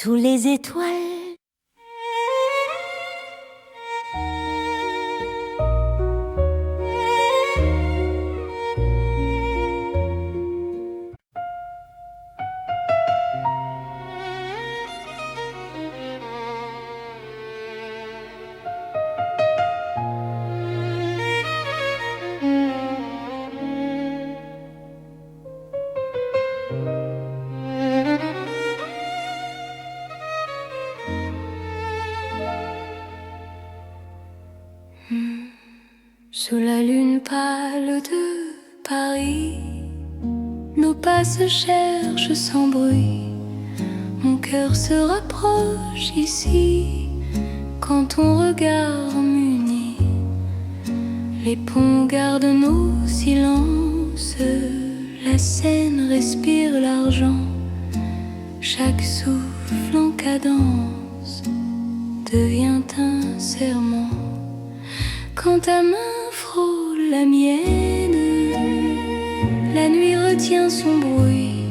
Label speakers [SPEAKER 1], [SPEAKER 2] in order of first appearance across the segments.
[SPEAKER 1] sous les étoiles. Sous la lune pâle de Paris, nos pas se cherchent sans bruit. Mon cœur se rapproche ici quand ton regard m'unit. Les ponts gardent nos silences, la Seine respire l'argent. Chaque souffle en cadence devient un serment. Quand ta main frôle la mienne, la nuit retient son bruit.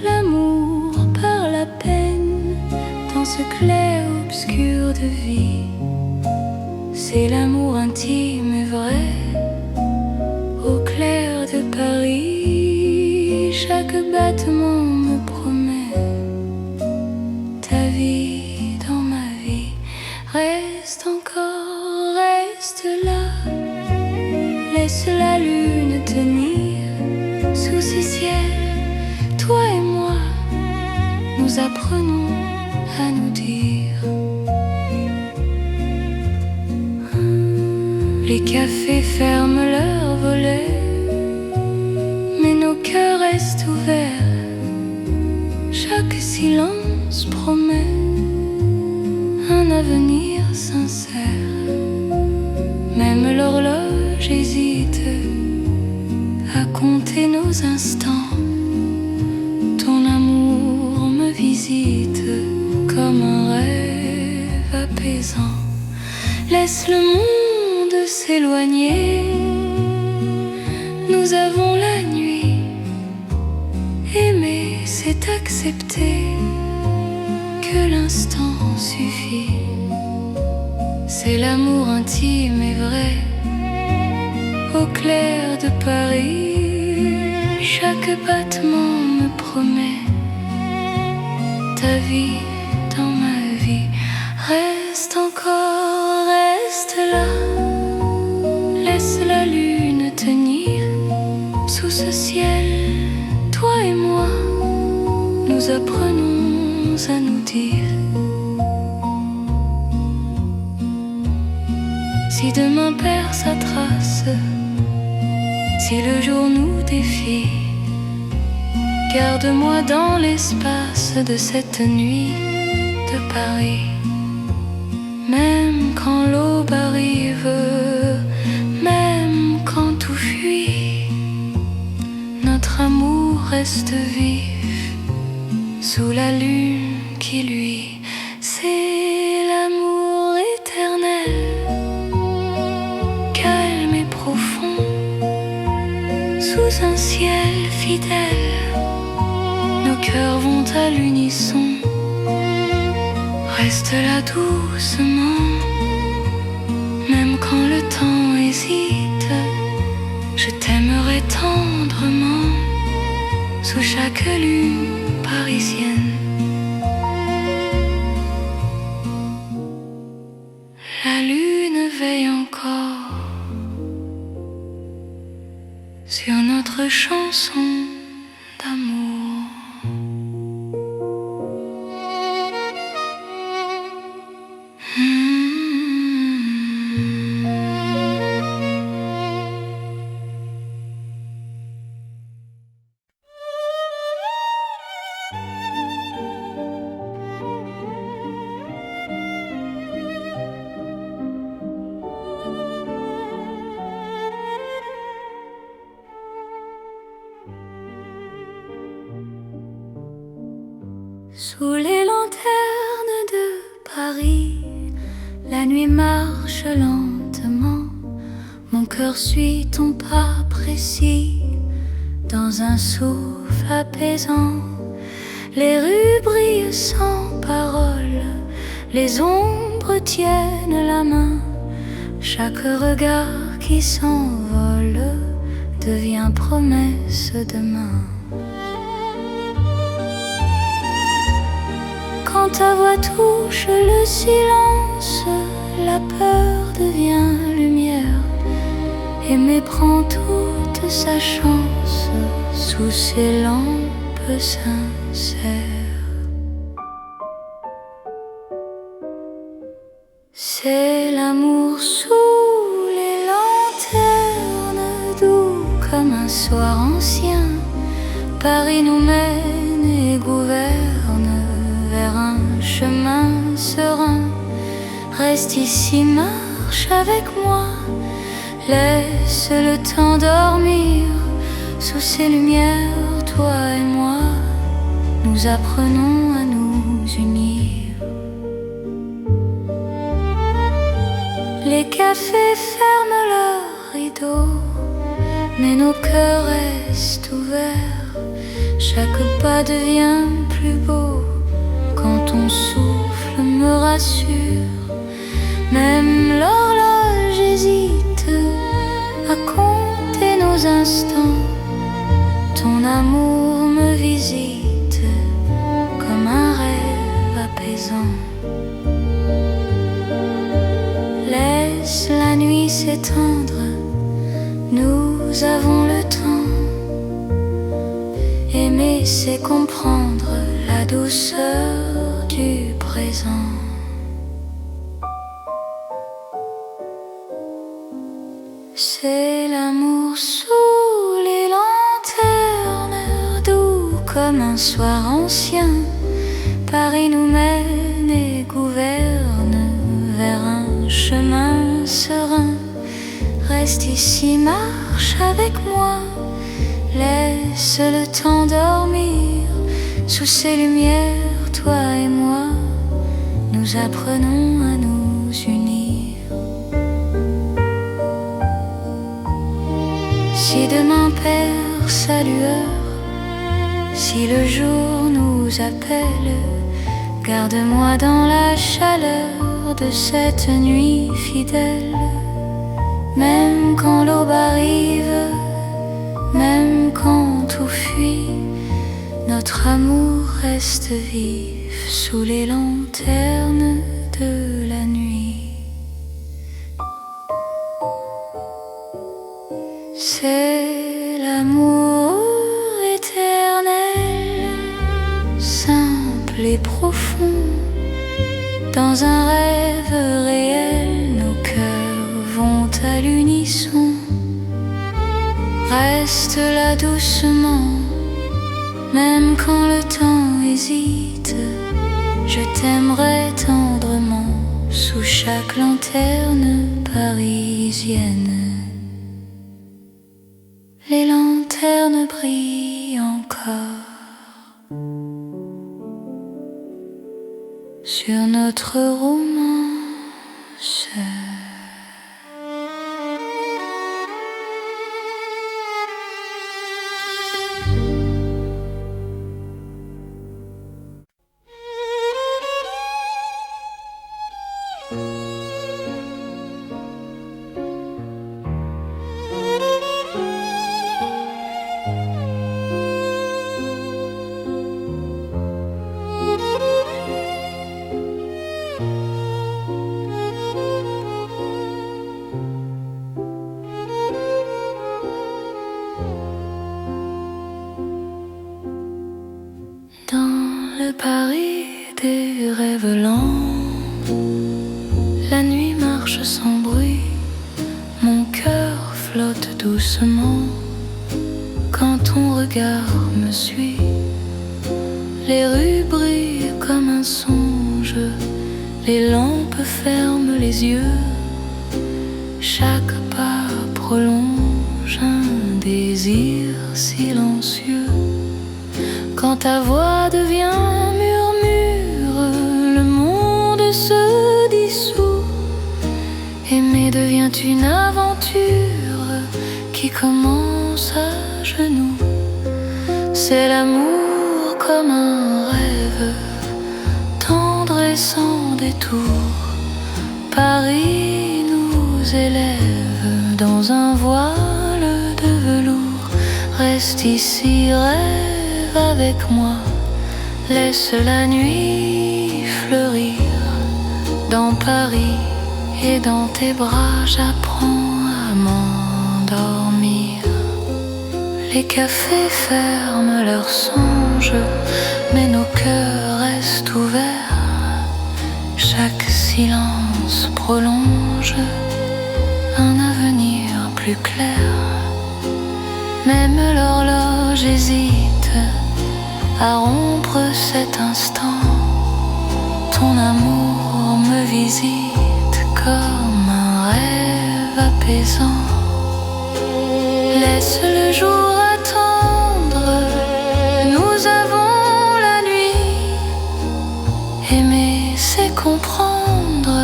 [SPEAKER 1] L'amour par la peine dans ce clair-obscur de vie. C'est l'amour intime et vrai au clair de Paris. Chaque battement me promet ta vie dans ma vie. Reste encore, reste là. Laisse la lune tenir sous ce ciel. Toi et moi, nous apprenons à nous dire. Les cafés ferment leurs volets, mais nos cœurs restent ouverts. Chaque silence promet un avenir sincère. Même l'horloge hésite à compter nos instants. Ton amour me visite comme un rêve apaisant. Laisse le monde s'éloigner. Nous avons la nuit. Aimer, c'est accepter que l'instant suffit. C'est l'amour intime et vrai au clair de Paris. Chaque battement me promet ta vie dans ma vie. Reste encore, reste là. Laisse la lune tenir sous ce ciel. Toi et moi, nous apprenons à nous dire. Si demain perd sa trace, si le jour nous défie, garde-moi dans l'espace de cette nuit de Paris. Même quand l'aube arrive, même quand tout fuit, notre amour reste vif sous la lune qui luit. C'est l'amour éternel, calme et profond, sous un ciel fidèle. Nos cœurs vont à l'unisson. Reste là doucement, même quand le temps hésite. Je t'aimerai tendrement sous chaque lune parisienne. La lune veille encore sur notre chanson d'amour. Sous les lanternes de Paris, la nuit marche lentement. Mon cœur suit ton pas précis dans un souffle apaisant. Les rues brillent sans parole, les ombres tiennent la main. Chaque regard qui s'envole devient promesse demain. Quand ta voix touche le silence, la peur devient lumière. Aimer prend toute sa chance sous ses lampes sincères. C'est l'amour sous les lanternes, doux comme un soir ancien. Paris nous mène et gouverne vers un chemin serein. Reste ici, marche avec moi, laisse le temps dormir. Sous ces lumières, toi et moi, nous apprenons à nous unir. Les cafés ferment leurs rideaux, mais nos cœurs restent ouverts. Chaque pas devient plus beau quand ton souffle me rassure. Même l'horloge hésite à compter nos instants. Ton amour me visite comme un rêve apaisant. Laisse la nuit s'étendre, nous avons le temps. Aimer, c'est comprendre la douceur du présent. C'est l'amour sous les lanternes, doux comme un soir ancien. Paris nous mène et gouverne vers un chemin serein. Reste ici, marche avec moi, laisse le temps dormir. Sous ces lumières, toi et moi, nous apprenons à nous unir. Si demain perd sa lueur, si le jour nous appelle, garde-moi dans la chaleur de cette nuit fidèle. Même quand l'aube arrive, même quand tout fuit, notre amour reste vif sous les lanternes de la nuit. C'est l'amour éternel, simple et profond. Dans un rêve réel, nos cœurs vont à l'unisson. Reste là doucement, même quand le temps hésite. Je t'aimerai tendrement sous chaque lanterne parisienne. Les lanternes brillent encore sur notre romance. Paris des rêves lents, la nuit marche sans bruit, mon cœur flotte doucement quand ton regard me suit. Les rues brillent comme un songe, les lampes ferment les yeux, chaque pas prolonge un désir silencieux. Quand ta voix devient murmure, le monde se dissout. Aimer devient une aventure qui commence à genoux. C'est l'amour comme un rêve, tendre et sans détour. Paris nous élève dans un voile de velours. Reste ici, rêve avec moi, laisse la nuit fleurir. Dans Paris et dans tes bras, j'apprends à m'endormir. Les cafés ferment leurs songes, mais nos cœurs restent ouverts. Chaque silence prolonge un avenir plus clair. Même l'horloge hésite à rompre cet instant. Ton amour me visite comme un rêve apaisant. Laisse le jour attendre, nous avons la nuit. Aimer, c'est comprendre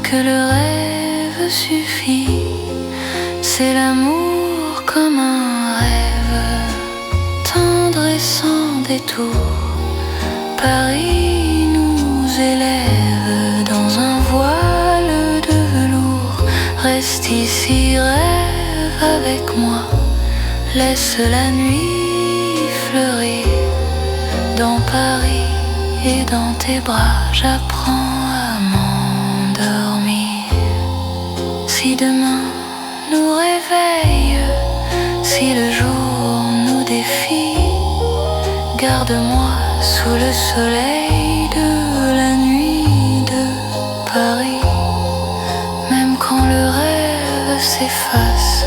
[SPEAKER 1] que le rêve suffit. C'est l'amour comme un rêve, tendre et sans détour. Paris nous élève dans un voile de velours. Reste ici, rêve avec moi, laisse la nuit fleurir. Dans Paris et dans tes bras, j'apprends à m'endormir. Si demain nous réveille, si le jour nous défie, garde-moi sous le soleil de la nuit de Paris. Même quand le rêve s'efface,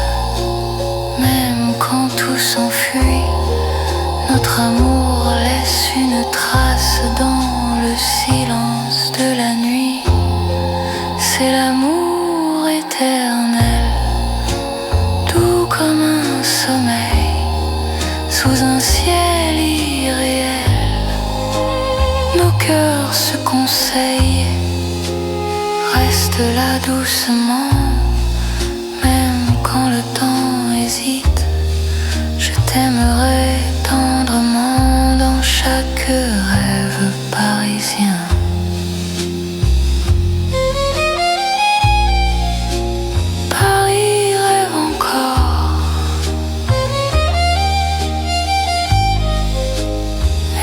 [SPEAKER 1] même quand tout s'enfuit, notre amour laisse une trace dans le silence de la nuit. C'est l'amour éternel, doux comme un sommeil, sous un ciel irréel. Nos cœurs se conseillent, reste là doucement. Même quand le temps hésite, je t'aimerai tendrement dans chaque rêve parisien. Paris rêve encore,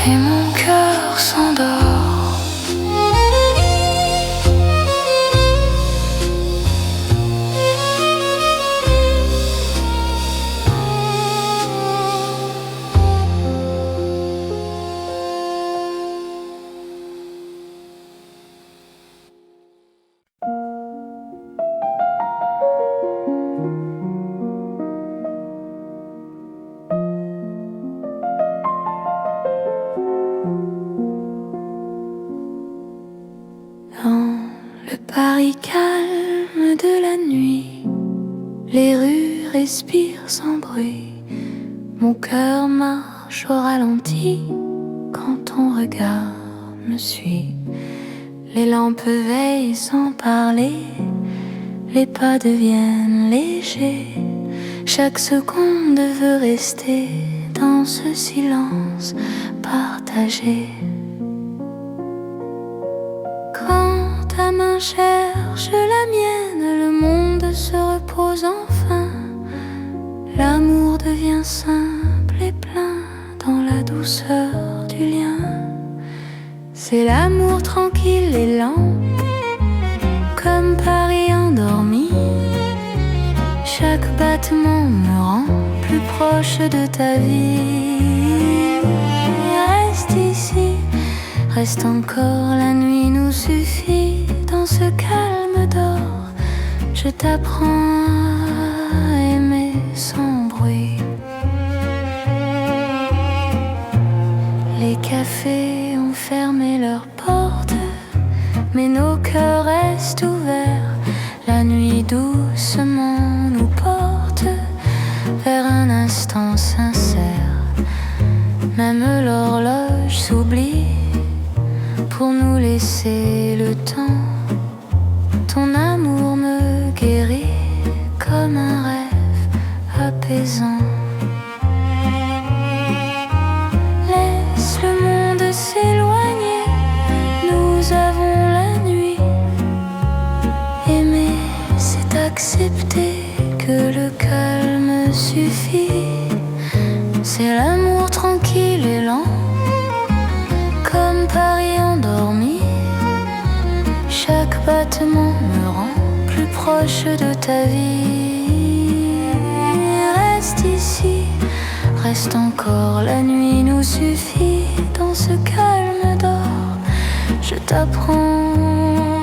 [SPEAKER 1] et mon cœur s'endort. Dans le Paris calme de la nuit, les rues respirent sans bruit. Mon cœur marche au ralenti quand ton regard me suit. Les lampes veillent sans parler, les pas deviennent légers. Chaque seconde veut rester dans ce silence partagé. Quand ta main cherche la mienne, le monde se repose enfin. L'amour devient simple et plein dans la douceur du lien. C'est l'amour tranquille et lent, comme Paris endormi. Chaque battement me rend plus proche de ta vie. Reste ici, reste encore, la nuit nous suffit. Dans ce calme d'or, je t'apprends à aimer sans bruit. Les cafés ont fermé leurs portes, mais nos cœurs restent ouverts. La nuit doucement nous porte vers un instant sincère. Même l'horloge s'oublie pour nous laisser le temps. Ton amour me guérit comme un rêve apaisant. Laisse le accepter que le calme suffit. C'est l'amour tranquille et lent, comme Paris endormi. Chaque battement me rend plus proche de ta vie. Reste ici, reste encore, la nuit nous suffit. Dans ce calme d'or, je t'apprends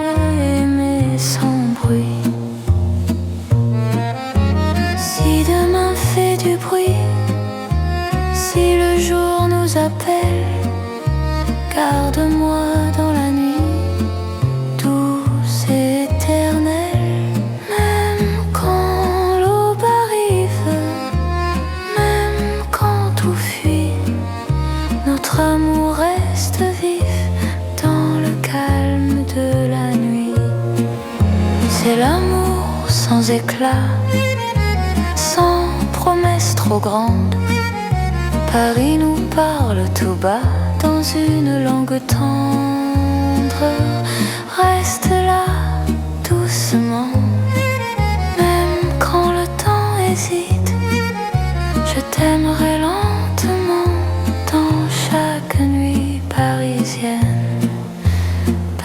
[SPEAKER 1] à aimer sans bruit. Si demain fait du bruit, si le jour nous appelle, garde-moi dans la nuit, douce et éternelle. Même quand l'aube arrive, même quand tout fuit, notre amour reste vif dans le calme de la nuit. C'est l'amour sans éclat, sans promesse trop grande. Paris nous parle tout bas dans une langue tendre. Reste là doucement, même quand le temps hésite. Je t'aimerai lentement dans chaque nuit parisienne.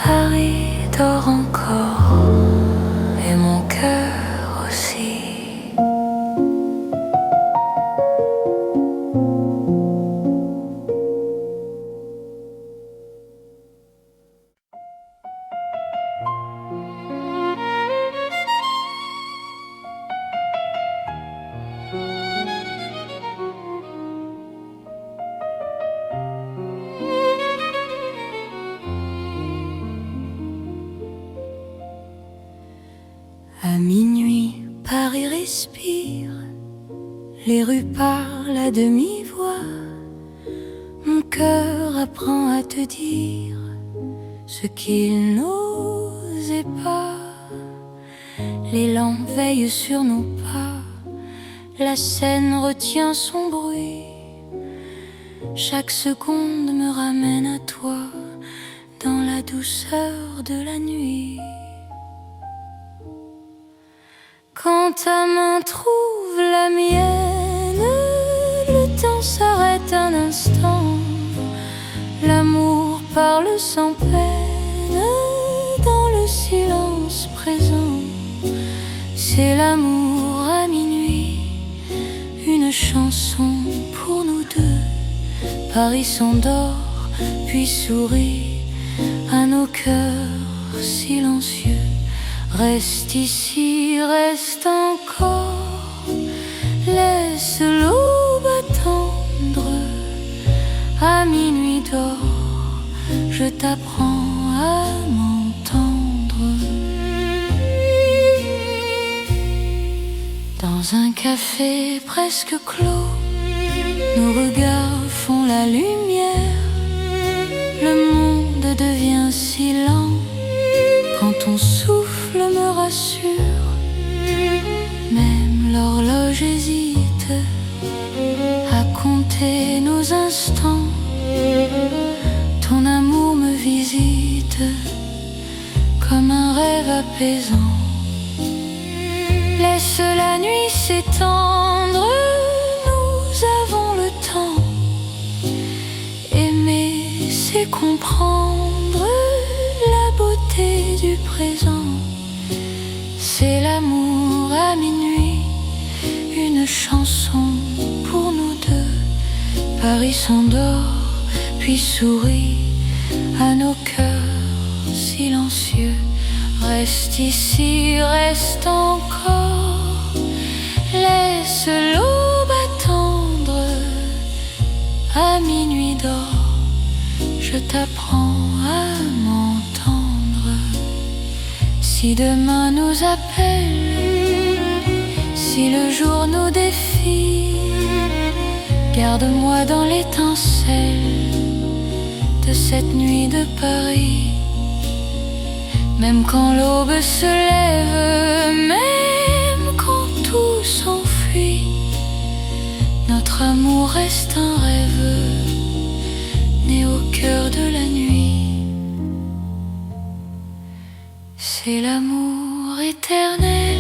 [SPEAKER 1] Paris dort encore et mon cœur aussi. À minuit, Paris respire, les rues parlent à demi-voix. Mon cœur apprend à te dire ce qu'il n'osait pas. Les lampes veillent sur nos pas, la scène retient son bruit. Chaque seconde me ramène à toi dans la douceur de la nuit. Quand ta main trouve la mienne, le temps s'arrête un instant. L'amour parle sans peine dans le silence présent. C'est l'amour à minuit, une chanson pour nous deux. Paris s'endort puis sourit à nos cœurs silencieux. Reste ici, reste encore, laisse l'aube attendre. À minuit d'or, je t'apprends à m'entendre. Dans un café presque clos, nos regards font la lumière. Le monde devient si lent quand ton souffle me rassure. Même l'horloge hésite à compter nos instants. Ton amour me visite comme un rêve apaisant. Laisse la nuit s'étendre, nous avons le temps. Aimer, c'est comprendre la beauté du présent. C'est l'amour à minuit, une chanson pour nous deux. Paris s'endort puis sourit à nos cœurs silencieux. Reste ici, reste encore, laisse l'aube attendre. À minuit d'or, je t'apprends à m'entendre. Si demain nous appelle, si le jour nous défie, garde-moi dans l'étincelle de cette nuit de Paris. Même quand l'aube se lève, même quand tout s'enfuit, notre amour reste un rêve né au cœur de la nuit. C'est l'amour éternel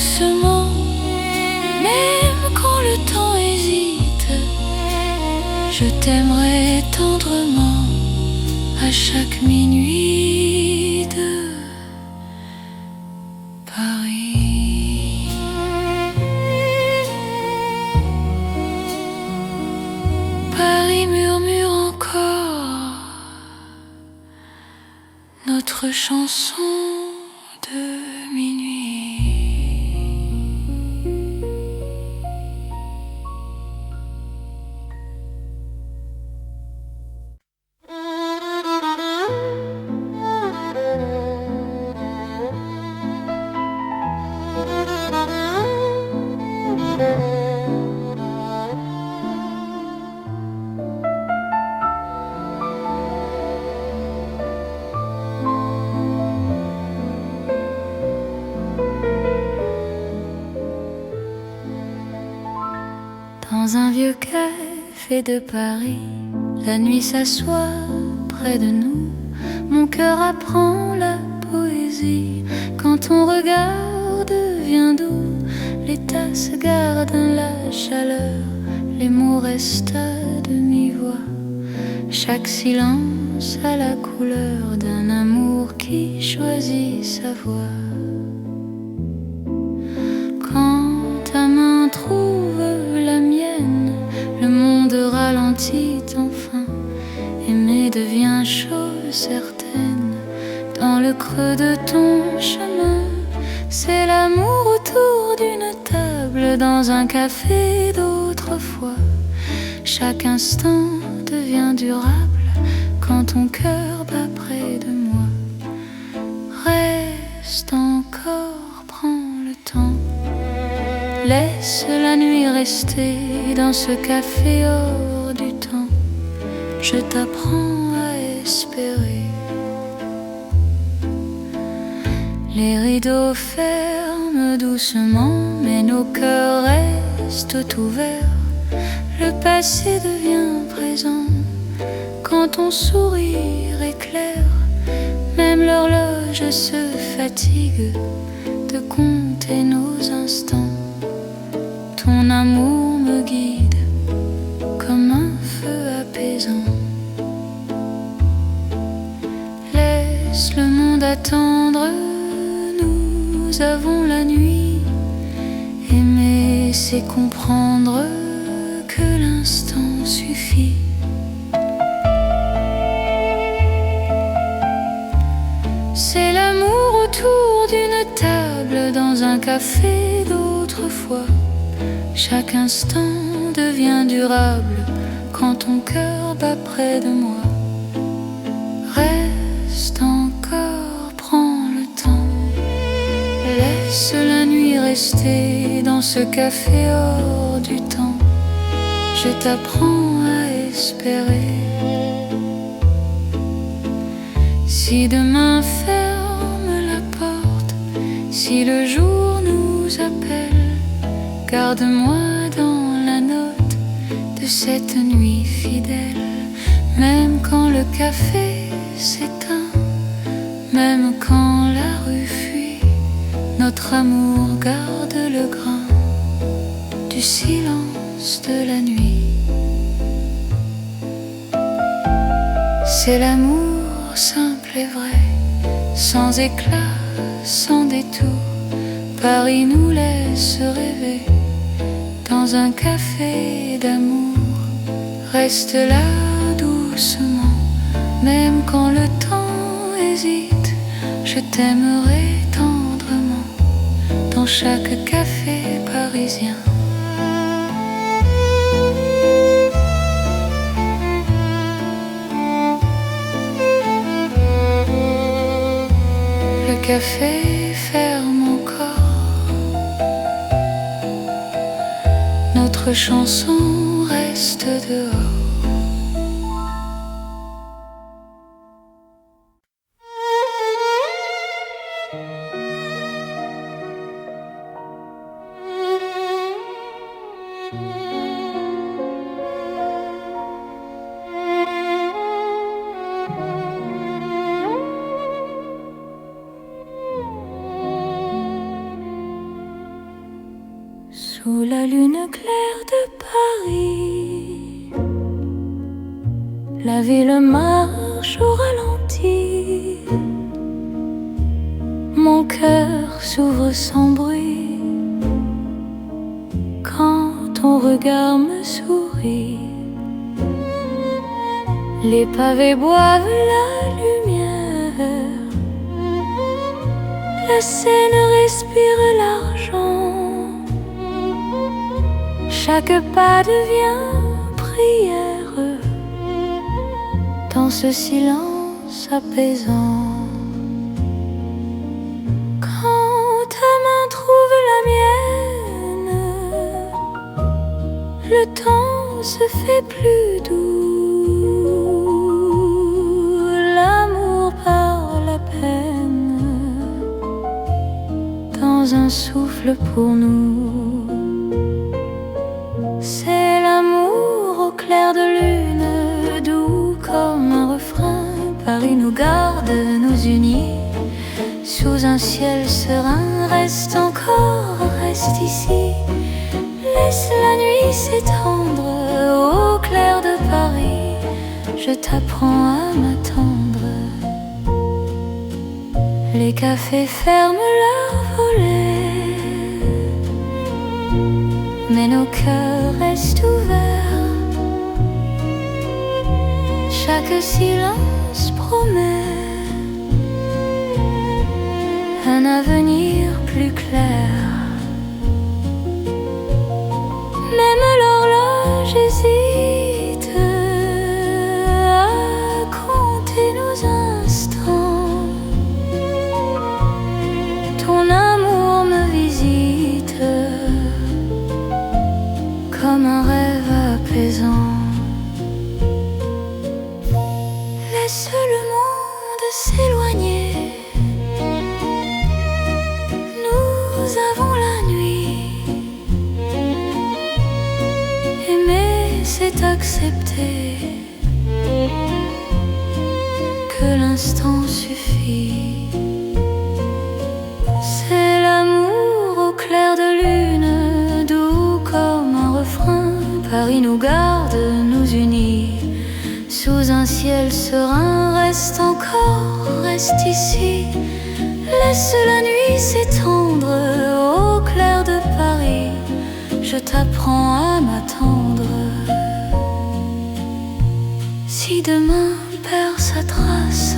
[SPEAKER 1] doucement, même quand le temps hésite. Je t'aimerai tendrement à chaque minuit de Paris. Paris murmure encore notre chanson de minuit. Dans un vieux café de Paris, la nuit s'assoit près de nous. Mon cœur apprend la poésie. Quand ton regard devient doux, les tasses gardent la chaleur, les mots restent à demi-voix. Chaque silence a la couleur d'un amour qui choisit sa voie. Quand ta main trouve la mienne, le monde ralentit enfin. Aimer devient chose certaine. Dans le creux de ton chemin, c'est l'amour autour d'une table, dans un café d'autrefois. Chaque instant devient durable quand ton cœur bat près de moi. Reste encore, prends le temps. Laisse la nuit rester dans ce café hors du temps. Je t'apprends à espérer. Les rideaux ferment doucement, mais nos cœurs restent ouverts. Le passé devient présent quand ton sourire éclaire. Même l'horloge se fatigue de compter nos instants. Ton amour me guide comme un feu apaisant. Laisse le monde attendre, nous avons la nuit. Aimer, c'est comprendre que l'instant suffit. C'est l'amour autour d'une table, dans un café d'autrefois. Chaque instant devient durable quand ton cœur bat près de moi. Reste encore, prends le temps. Laisse la nuit rester dans ce café hors du temps. Je t'apprends à espérer. Si demain ferme la porte, si le jour nous appelle, garde-moi dans la note de cette nuit fidèle. Même quand le café s'éteint, même quand la rue fuit, notre amour garde le grain du silence de la nuit. C'est l'amour simple et vrai, sans éclat, sans détour. Paris nous laisse rêver dans un café d'amour. Reste là doucement, même quand le temps hésite. Je t'aimerai tendrement dans chaque café parisien. Le café ferme encore, notre chanson reste dehors. la lune claire de Paris. La ville marche au ralenti. Mon cœur s'ouvre sans bruit quand ton regard me sourit. Les pavés boivent la lumière. La Seine respire l'argent. Chaque pas devient prière dans ce silence apaisant. Quand ta main trouve la mienne, le temps se fait plus doux. L'amour par la peine dans un souffle pour nous. C'est l'amour au clair de lune, doux comme un refrain. Paris nous garde, nous unit sous un ciel serein. Reste encore, reste ici. Laisse la nuit s'étendre au clair de Paris. Je t'apprends à m'attendre. Les cafés ferment leurs volets, mais nos cœurs restent ouverts. Chaque silence promet un avenir plus clair. Même l'horloge hésite à compter nos instants. Ton amour me visite comme un rêve apaisant. Laisse le monde s'éloigner. Nous avons la nuit. Aimer, c'est accepter que l'instant suffit. C'est l'amour au clair de lune, doux comme un refrain. Paris nous garde, nous unit sous un ciel serein. Reste encore, reste ici. Laisse la nuit s'étendre au clair de Paris. Je t'apprends à m'attendre. Si demain perd sa trace,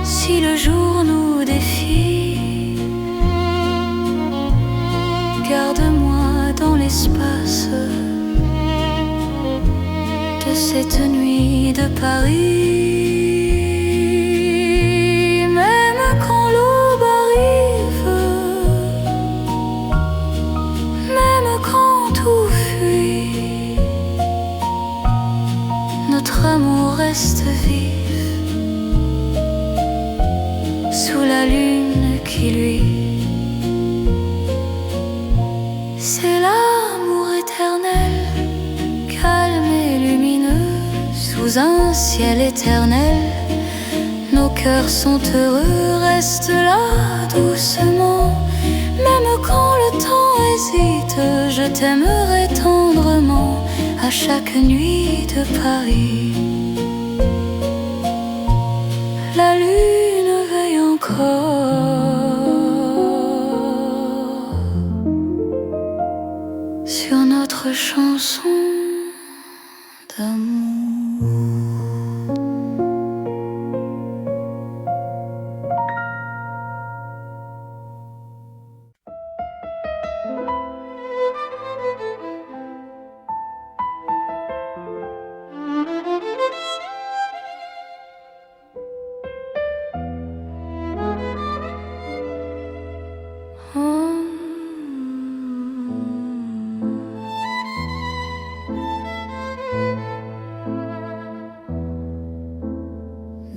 [SPEAKER 1] si le jour nous défie, garde-moi dans l'espace de cette nuit de Paris. Même quand l'aube arrive, même quand tout fuit, notre amour reste vif sous la lune qui luit. C'est l'amour éternel, calme et lumineux, sous un ciel éternel. Nos cœurs sont heureux, reste là doucement. Même quand le temps hésite, je t'aimerai tendrement à chaque nuit de Paris. La lune veille encore sur notre chanson d'amour.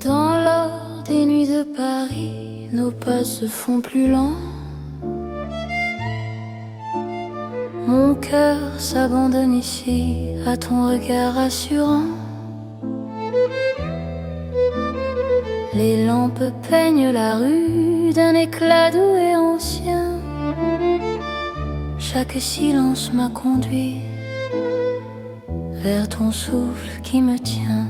[SPEAKER 1] Dans l'or des nuits de Paris, nos pas se font plus lents. Mon cœur s'abandonne ici à ton regard rassurant. Les lampes peignent la rue d'un éclat doux et ancien. Chaque silence m'a conduit vers ton souffle qui me tient.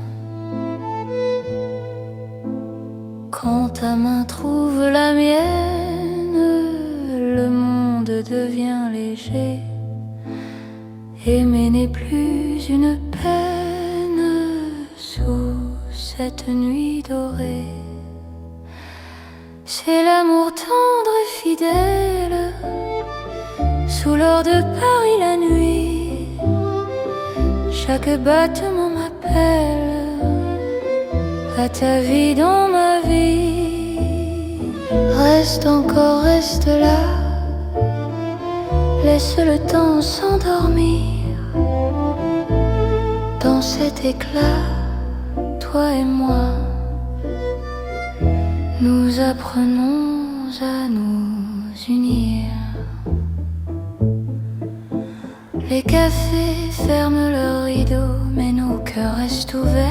[SPEAKER 1] Quand ta main trouve la mienne, le monde devient léger. Aimer n'est plus une peine sous cette nuit dorée. C'est l'amour tendre et fidèle sous l'or de Paris la nuit. Chaque battement m'appelle à ta vie dans ma vie. Reste encore, reste là, laisse le temps s'endormir. Dans cet éclat, toi et moi, nous apprenons à nous unir. Les cafés ferment leurs rideaux, mais nos cœurs restent ouverts.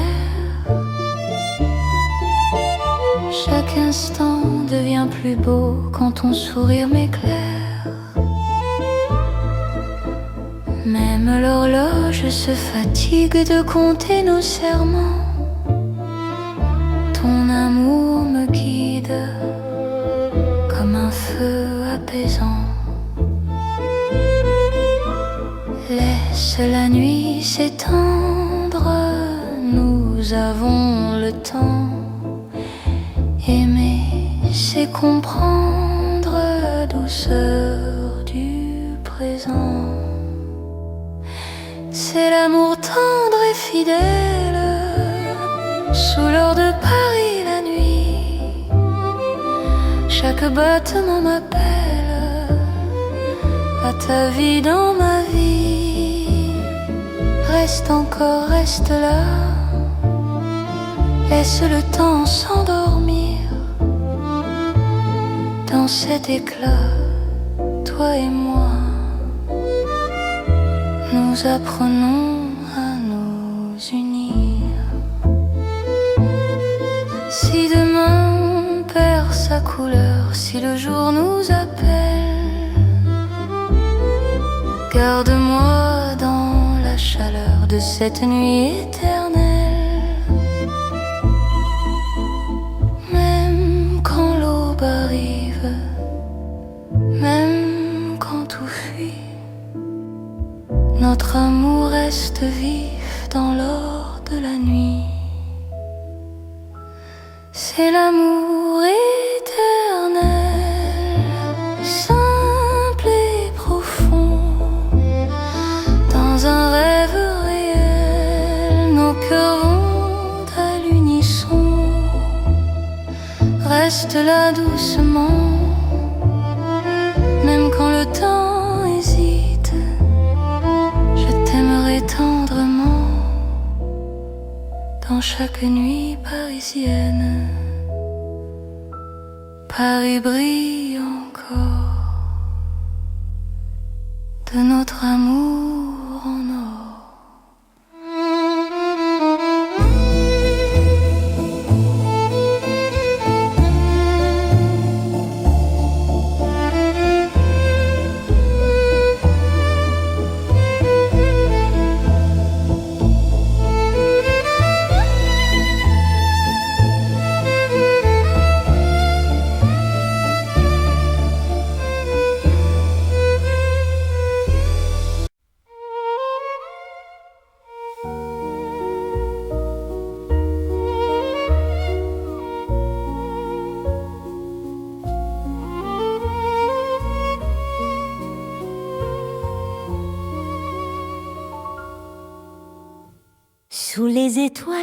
[SPEAKER 1] Chaque instant devient plus beau quand ton sourire m'éclaire. Même l'horloge se fatigue de compter nos serments. Ton amour me guide comme un feu apaisant. Laisse la nuit s'étendre, nous avons le temps. Aimer, c'est comprendre la douceur du présent. C'est l'amour tendre et fidèle sous l'or de Paris la nuit. Chaque battement m'appelle à ta vie dans ma vie. Reste encore, reste là, laisse le temps s'endormir. Dans cet éclat, toi et moi, nous apprenons à nous unir. Si demain on perd sa couleur, si le jour nous appelle, garde-moi dans la chaleur de cette nuit éternelle. Même quand l'aube arrive, même quand tout fuit, notre amour reste vif dans l'or de la nuit. C'est l'amour éternel, simple et profond. Dans un rêve réel, nos cœurs vont à l'unisson. Reste là doucement, même quand le temps hésite. Je t'aimerai tendrement dans chaque nuit parisienne. Paris brille encore de notre amour en or. Sous les étoiles,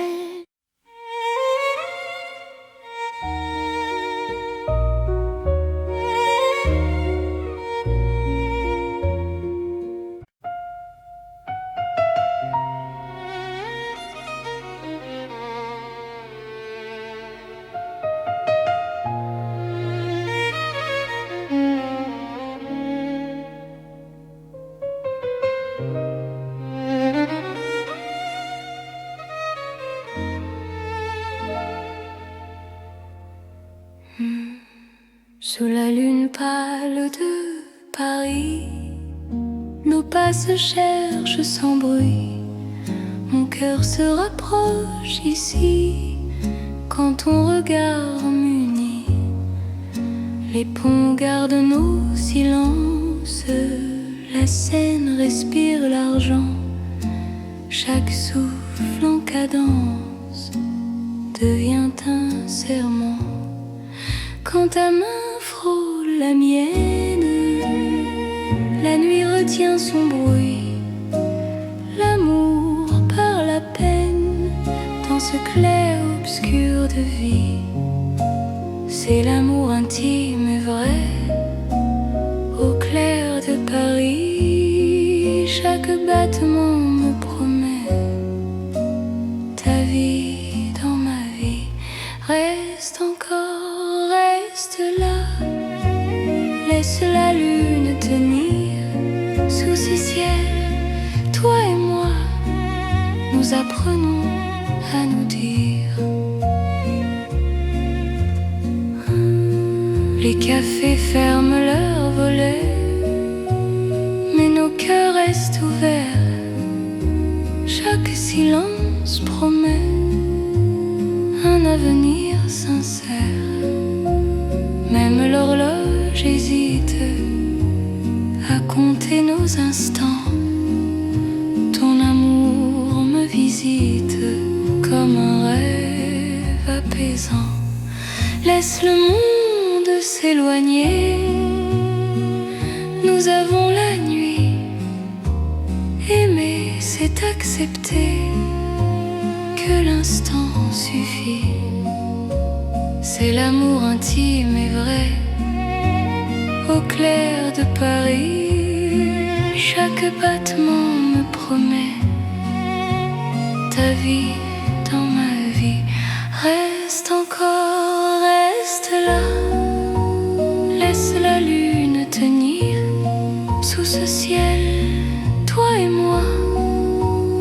[SPEAKER 1] sous la lune pâle de Paris, pas se cherchent sans bruit. Mon cœur se rapproche ici quand ton regard m'unit. Les ponts gardent nos silences, la scène respire l'argent. Chaque souffle en cadence devient un serment. Quand ta main frôle la mienne, la nuit retient son bruit. L'amour parle à peine dans ce clair-obscur de vie. C'est l'amour intime et vrai, au clair de Paris. Chaque battement me promet ta vie dans ma vie. Reste encore, reste là, laisse la lune tenir sous ces ciels. Toi et moi, nous apprenons à nous dire. Les cafés ferment leurs volets, mais nos cœurs restent ouverts. Chaque silence promet un avenir sincère. Même l'horloge hésite à compter nos instants. Ton amour me visite comme un rêve apaisant. Laisse le monde s'éloigner, nous avons la nuit. Aimer, c'est accepter que l'instant suffit. C'est l'amour intime et vrai, au clair de Paris. Chaque battement me promet ta vie dans ma vie. Reste encore, reste là, laisse la lune tenir sous ce ciel. Toi et moi,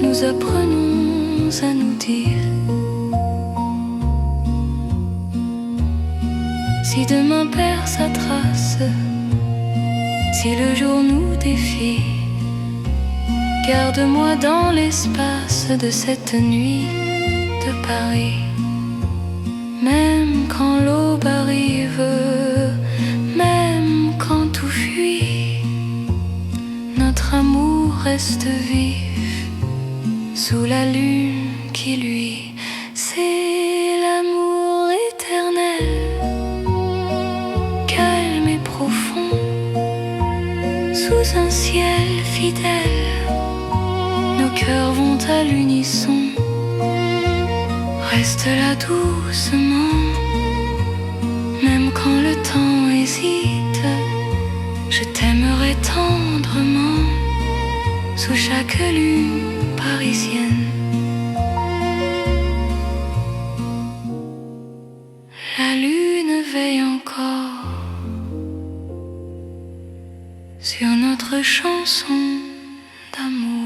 [SPEAKER 1] nous apprenons à nous dire. Si demain perd sa trace, si le jour nous défie, garde-moi dans l'espace de cette nuit de Paris. Même quand l'aube arrive, même quand tout fuit, notre amour reste vif sous la lune qui luit. C'est l'amour éternel, calme et profond, sous un ciel fidèle. Nos cœurs vont à l'unisson. Reste là doucement, même quand le temps hésite. Je t'aimerai tendrement sous chaque lune parisienne. La lune veille encore sur notre chanson d'amour.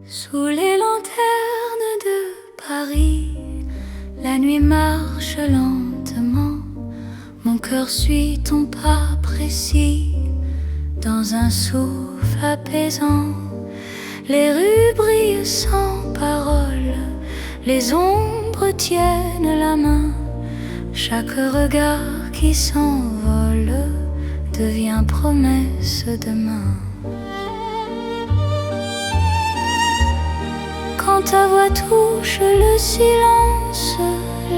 [SPEAKER 1] Sous les lanternes de Paris, la nuit marche lentement. Mon cœur suit ton pas précis dans un souffle apaisant. Les rues brillent sans parole, les ombres tiennent la main. Chaque regard qui s'envole devient promesse demain. Quand ta voix touche le silence,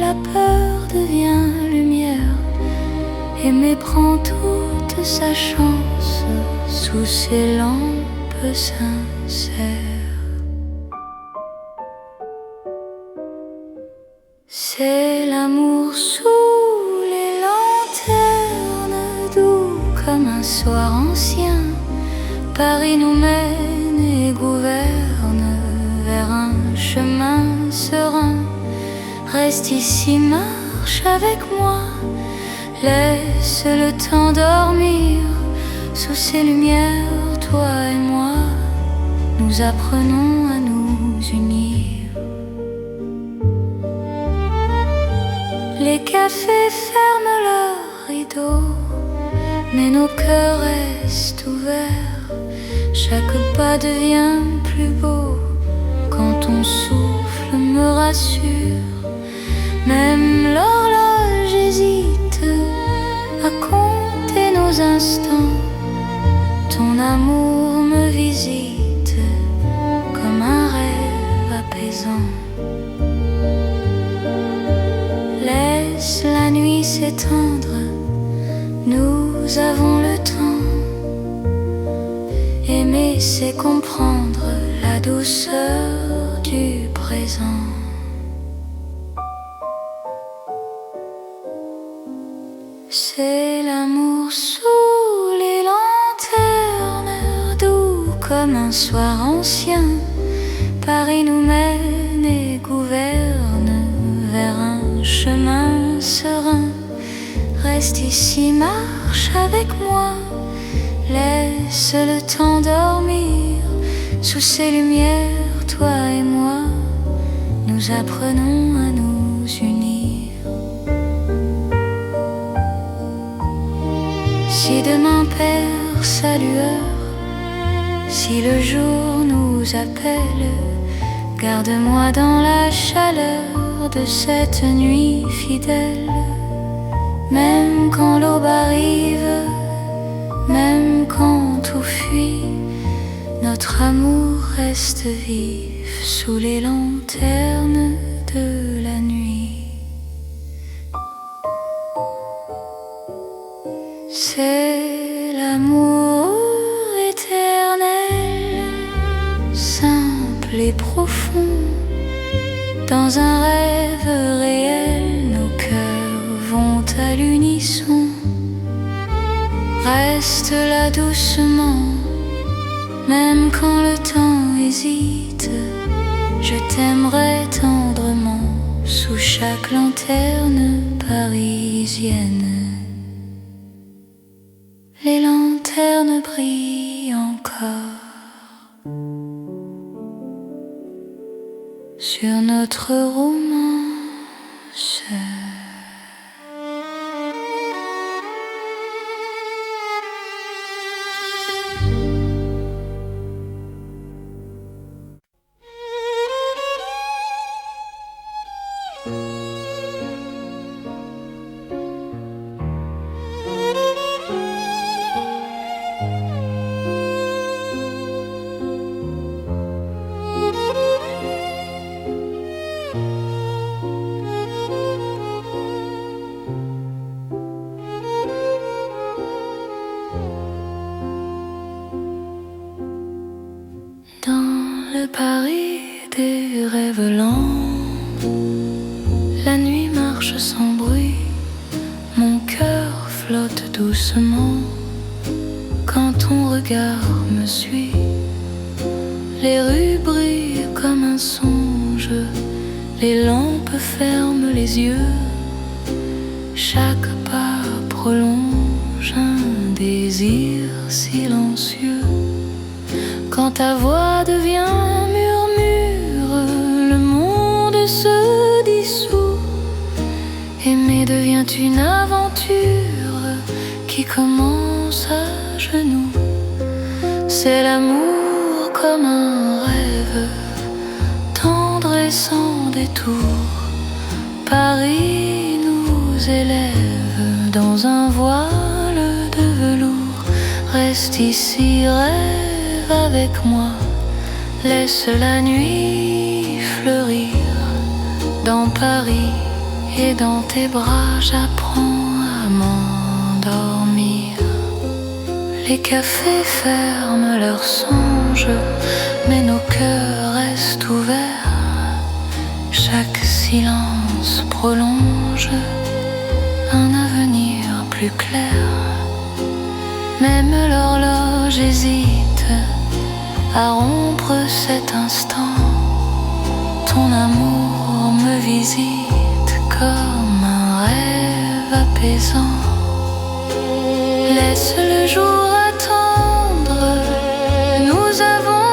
[SPEAKER 1] la peur devient lumière. Aimer prend toute sa chance sous ces lampes sincères. C'est l'amour sous les lanternes, doux comme un soir ancien. Paris nous mène et gouverne vers un chemin serein. Reste ici, marche avec moi, laisse le temps dormir. Sous ces lumières, toi et moi, nous apprenons à nous unir. Les cafés ferment leurs rideaux, mais nos cœurs restent ouverts. Chaque pas devient plus beau quand ton souffle me rassure. Même l'horloge hésite à compter nos instants. Ton amour me visite comme un rêve apaisant. Laisse la nuit s'étendre, nous avons le temps. Aimer, c'est comprendre la douceur du présent. C'est l'amour sous les lanternes, doux comme un soir ancien. Paris nous mène et gouverne vers un chemin serein. Reste ici, marche avec moi, laisse le temps dormir. Sous ces lumières, toi et moi, nous apprenons à nous unir. Si demain perd sa lueur, si le jour nous appelle, garde-moi dans la chaleur de cette nuit fidèle. Même quand l'aube arrive, même quand tout fuit, notre amour reste vif sous les lanternes de la nuit. C'est l'amour éternel, simple et profond. Dans un rêve réel, nos cœurs vont à l'unisson. Reste là doucement, même quand le temps hésite. Je t'aimerai tendrement sous chaque lanterne parisienne. Les lanternes brillent encore sur notre romance. Le Paris des rêves lents, la nuit marche sans bruit, mon cœur flotte doucement quand ton regard me suit. Les rues brillent comme un songe, les lampes ferment les yeux, chaque pas prolonge un désir silencieux. Quand ta voix devient murmure, le monde se dissout. Aimer devient une aventure qui commence à genoux. C'est l'amour comme un rêve, tendre et sans détour. Paris nous élève dans un voile de velours. Reste ici, rêve avec moi, laisse la nuit fleurir. Dans Paris et dans tes bras, j'apprends à m'endormir. Les cafés ferment leurs songes, mais nos cœurs restent ouverts. Chaque silence prolonge un avenir plus clair. Même l'horloge hésite à rompre cet instant. Ton amour me visite comme un rêve apaisant. Laisse le jour attendre, nous avons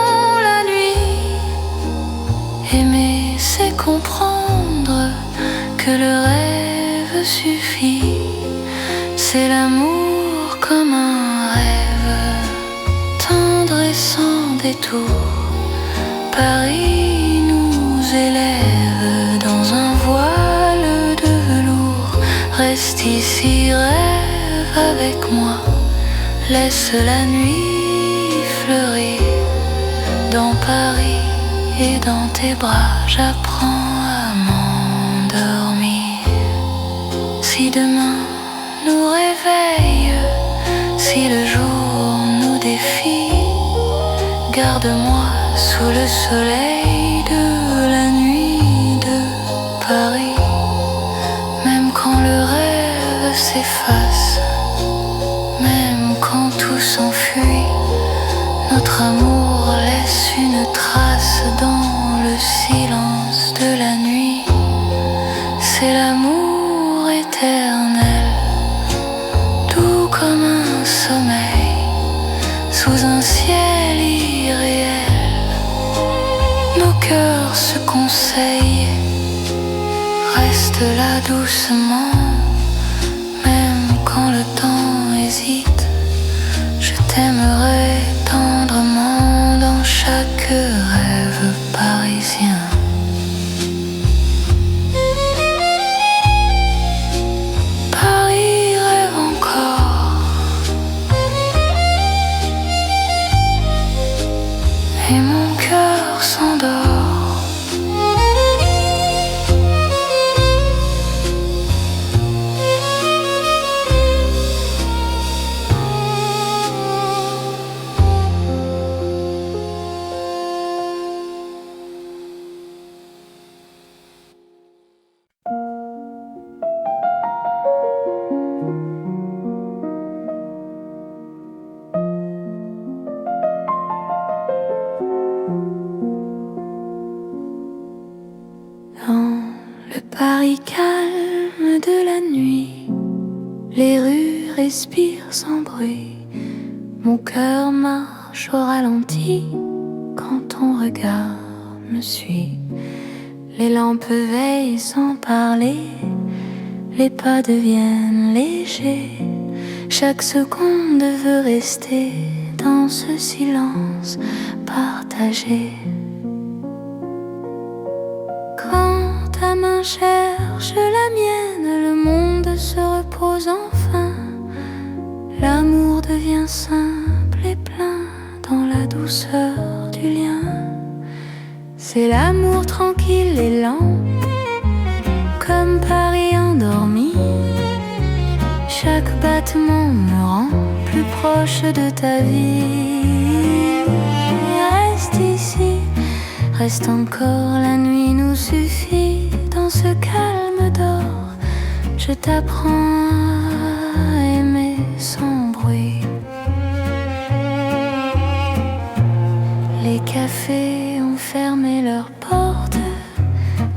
[SPEAKER 1] la nuit. Aimer, c'est comprendre que le rêve suffit. C'est l'amour comme un rêve, tendre et sans détour. Paris nous élève dans un voile de velours. Reste ici, rêve avec moi. Laisse la nuit fleurir. Dans Paris et dans tes bras, j'apprends à m'endormir. Si demain nous réveille, si le jour nous défie, garde-moi sous le soleil de la nuit de Paris. Même quand le rêve s'efface, même quand tout s'enfuit, notre amour laisse une trace dans le silence de la nuit. C'est l'amour éternel, doux comme un sommeil, sous un ciel irréel. Nos cœurs se conseillent, reste là doucement, même quand le temps hésite. Je t'aimerai tendrement dans chaque rêve parisien. Paris rêve encore, et mon cœur s'endort. Dans le Paris calme de la nuit, les rues respirent sans bruit. Mon cœur marche au ralenti quand ton regard me suit. Les lampes veillent sans parler, les pas deviennent légers. Chaque seconde veut rester dans ce silence partagé. Quand ta main cherche la mienne, le monde se repose enfin. L'amour devient simple et plein dans la douceur du lien. C'est l'amour tranquille et lent, comme Paris endormi. Chaque battement me rend plus proche de ta vie. Reste ici, reste encore, la nuit nous suffit. Dans ce calme d'or, je t'apprends à aimer sans bruit. Les cafés ont fermé leurs portes,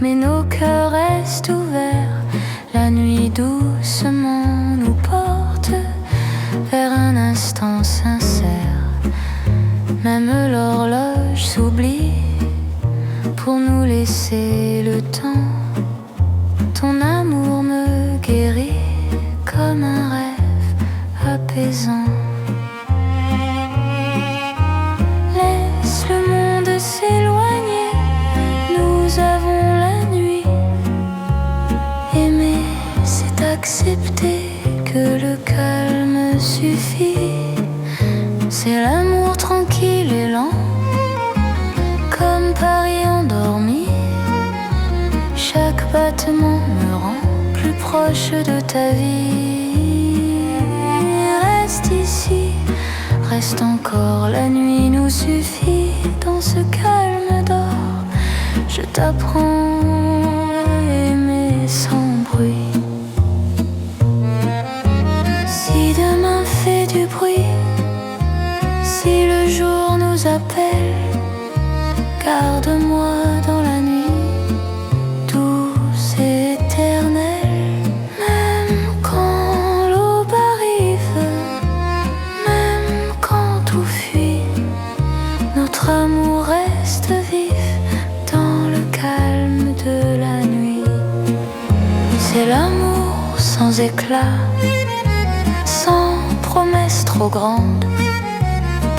[SPEAKER 1] mais nos cœurs restent ouverts. La nuit doucement nous porte vers un instant sincère. Même l'horloge s'oublie pour nous laisser le temps. Ton amour me guérit comme un rêve apaisant. Laisse le monde s'éloigner, nous avons la nuit. Aimer, c'est accepter que le calme suffit. C'est l'amour tranquille et lent, comme Paris endormi. Chaque battement me rend plus proche de ta vie. Reste ici, reste encore, la nuit nous suffit. Dans ce calme d'or, je t'apprends à aimer sans bruit. Si demain fait du bruit, si le jour nous appelle, C'est l'amour sans éclat, sans promesse trop grande.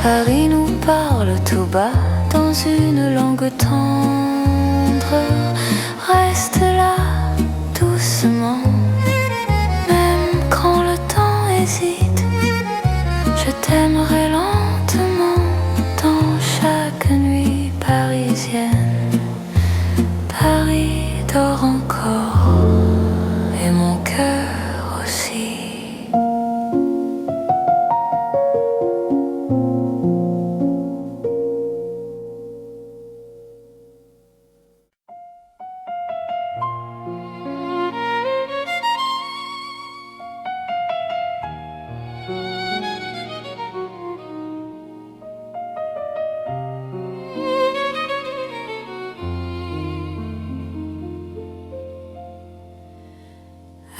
[SPEAKER 1] Paris nous parle tout bas dans une langue tendre. Reste là doucement, même quand le temps hésite. Je t'aimerai lentement dans chaque nuit parisienne. Paris dort encore et mon cœur aussi.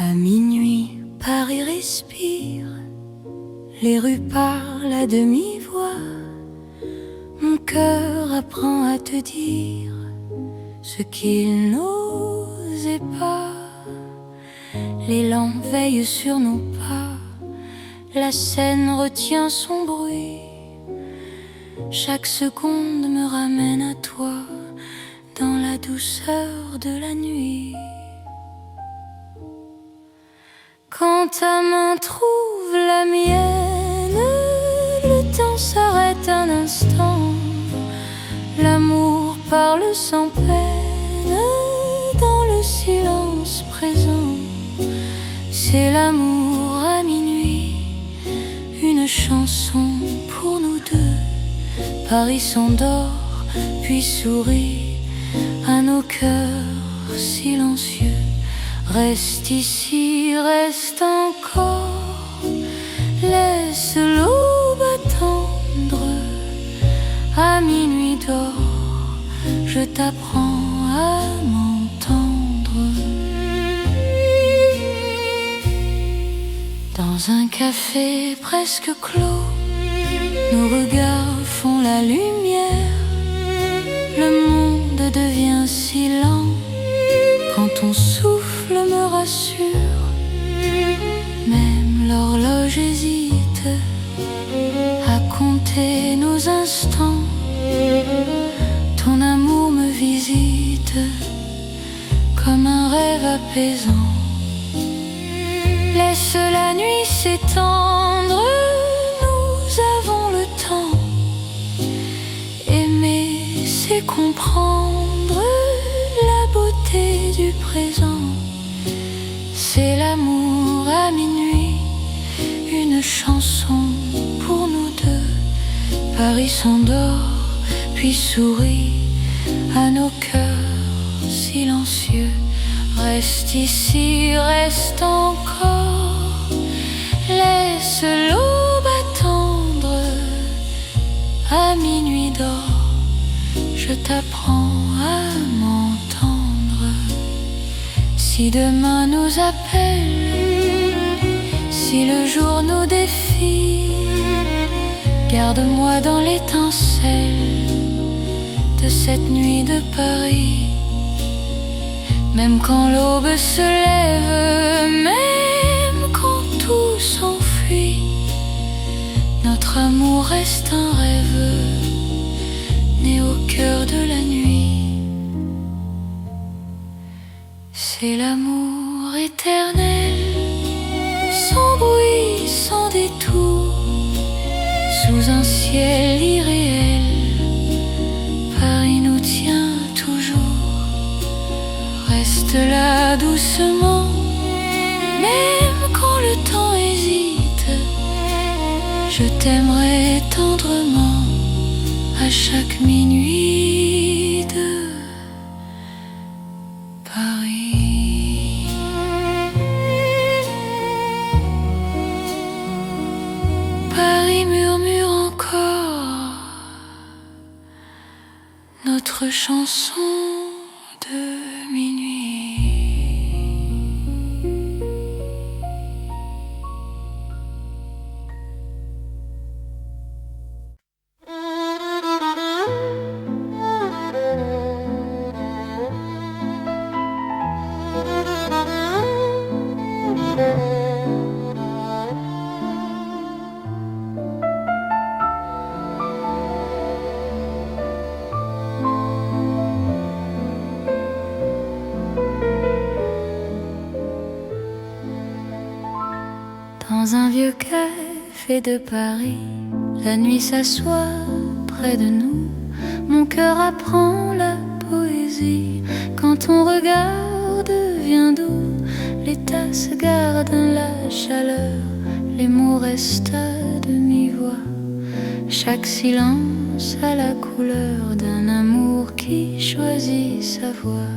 [SPEAKER 1] À minuit, Paris respire, les rues parlent à demi-voix. Mon cœur apprend à te dire ce qu'il n'osait pas. Les lampes veillent sur nos pas, la scène retient son bruit. Chaque seconde me ramène à toi dans la douceur de la nuit. Quand ta main trouve la mienne, le temps s'arrête un instant. L'amour parle sans peine dans le silence présent. C'est l'amour à minuit, une chanson pour nous deux. Paris s'endort puis sourit à nos cœurs silencieux. Reste ici, reste encore, laisse l'aube attendre. À minuit d'or, je t'apprends à m'entendre. Dans un café presque clos, nos regards font la lumière. Le monde devient si lent quand ton souffle me rassure. Même l'horloge hésite à compter nos instants. Ton amour me visite comme un rêve apaisant. Laisse la nuit s'étendre, nous avons le temps. Aimer, c'est comprendre la beauté du présent. C'est l'amour à minuit, une chanson pour nous deux. Paris s'endort puis sourit à nos cœurs silencieux. Reste ici, reste encore, laisse l'aube attendre. À minuit d'or, je t'apprends à m'entendre. Si demain nous appelle, si le jour nous défie, garde-moi dans l'étincelle de cette nuit de Paris. Même quand l'aube se lève, même quand tout s'enfuit, notre amour reste un rêve né au cœur de la nuit. C'est l'amour éternel, sans bruit, sans détour, sous un ciel irréel. Paris nous tient toujours. Reste là doucement, même quand le temps hésite. Je t'aimerai tendrement à chaque minuit de Paris. Paris murmure encore notre chanson de minuit. Dans un vieux café de Paris, la nuit s'assoit près de nous. Mon cœur apprend la poésie. Quand ton regard devient doux, les tasses gardent la chaleur, les mots restent à demi-voix. Chaque silence a la couleur d'un amour qui choisit sa voie.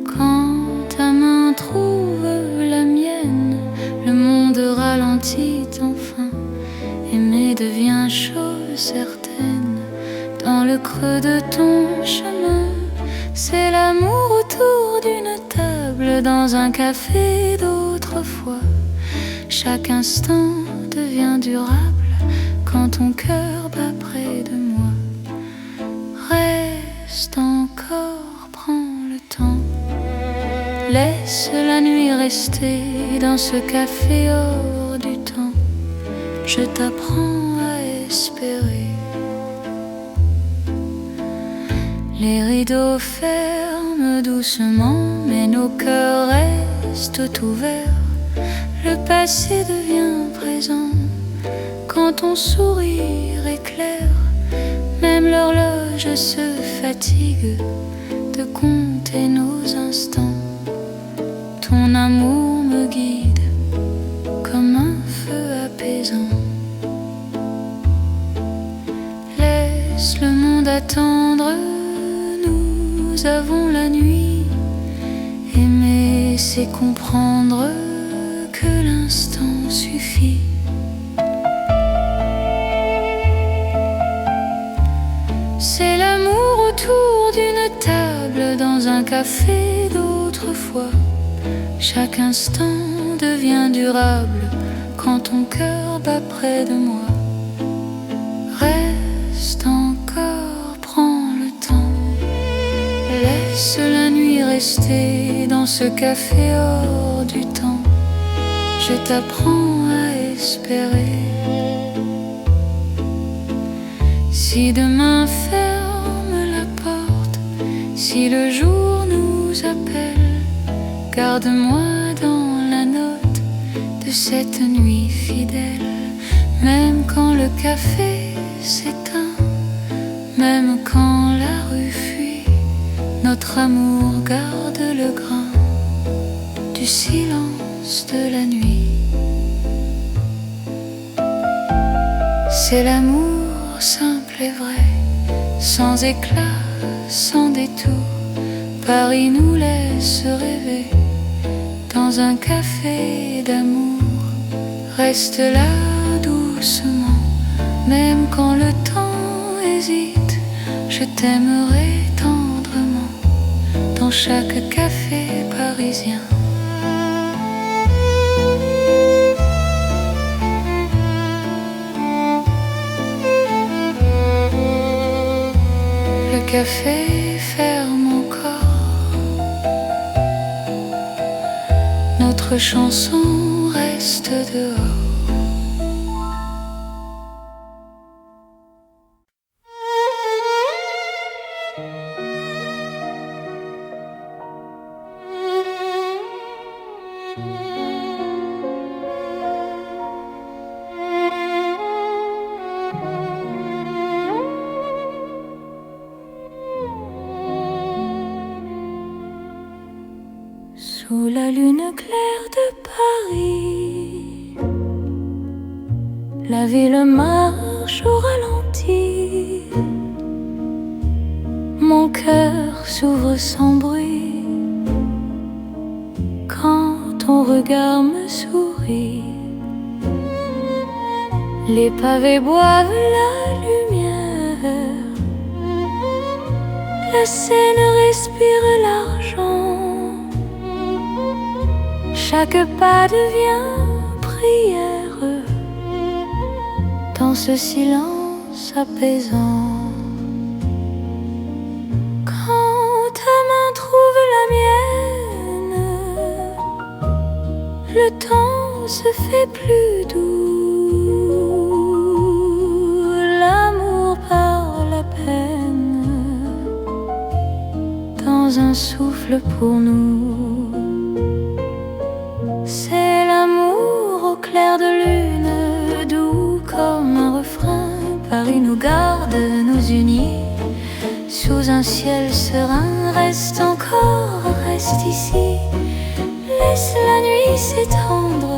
[SPEAKER 1] Quand ta main trouve la mienne, le monde ralentit enfin. Aimer devient chose certaine. Dans le creux de ton chemin, c'est l'amour autour d'une table, dans un café d'autrefois. Chaque instant devient durable quand ton cœur bat près de moi. Reste encore, prends le temps. Laisse la nuit rester dans ce café hors du temps. Je t'apprends à espérer. Les rideaux ferment doucement, mais nos cœurs restent ouverts. Le passé devient présent quand ton sourire éclaire. Même l'horloge se fatigue de compter nos instants. Ton amour me guide comme un feu apaisant. Laisse le monde attendre, nous avons la nuit. Aimer, c'est comprendre que l'instant suffit. C'est l'amour autour d'une table, dans un café d'autrefois. Chaque instant devient durable quand ton cœur bat près de moi. Reste encore, prends le temps. Laisse la nuit rester dans ce café hors du temps. Je t'apprends à espérer. Si demain ferme la porte, si le jour nous appelle, garde-moi dans la note de cette nuit fidèle. Même quand le café s'éteint, même quand la rue fuit, notre amour garde le grain du silence de la nuit. C'est l'amour simple et vrai, sans éclat, sans détour. Paris nous laisse rêver dans un café d'amour. Reste là doucement, même quand le temps hésite. Je t'aimerai tendrement dans chaque café parisien. Le café ferme encore, notre chanson reste dehors. Sous la lune claire de Paris, la ville marche au ralenti. Mon cœur s'ouvre sans bruit quand ton regard me sourit. Les pavés boivent la lumière, la Seine respire l'argent. Chaque pas devient prière dans ce silence apaisant. Quand ta main trouve la mienne, le temps se fait plus doux, l'amour par la peine, dans un souffle pour nous. C'est l'amour au clair de lune, doux comme un refrain. Paris nous garde, nous unit, sous un ciel serein. Reste encore, reste ici, laisse la nuit s'étendre.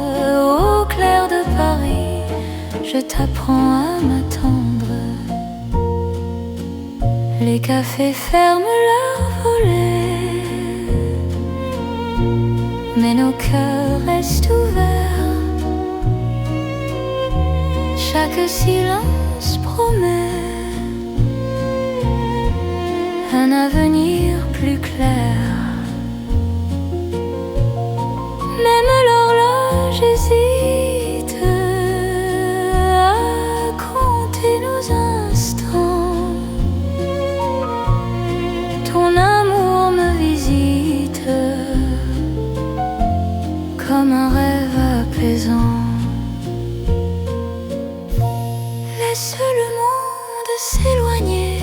[SPEAKER 1] Au clair de Paris, je t'apprends à m'attendre. Les cafés ferment leurs volets, mais nos cœurs restent ouverts. Chaque silence promet un avenir plus clair. Même l'horloge hésite à compter nos instants. Ton amour me visite comme un rêve apaisant. Laisse le monde s'éloigner,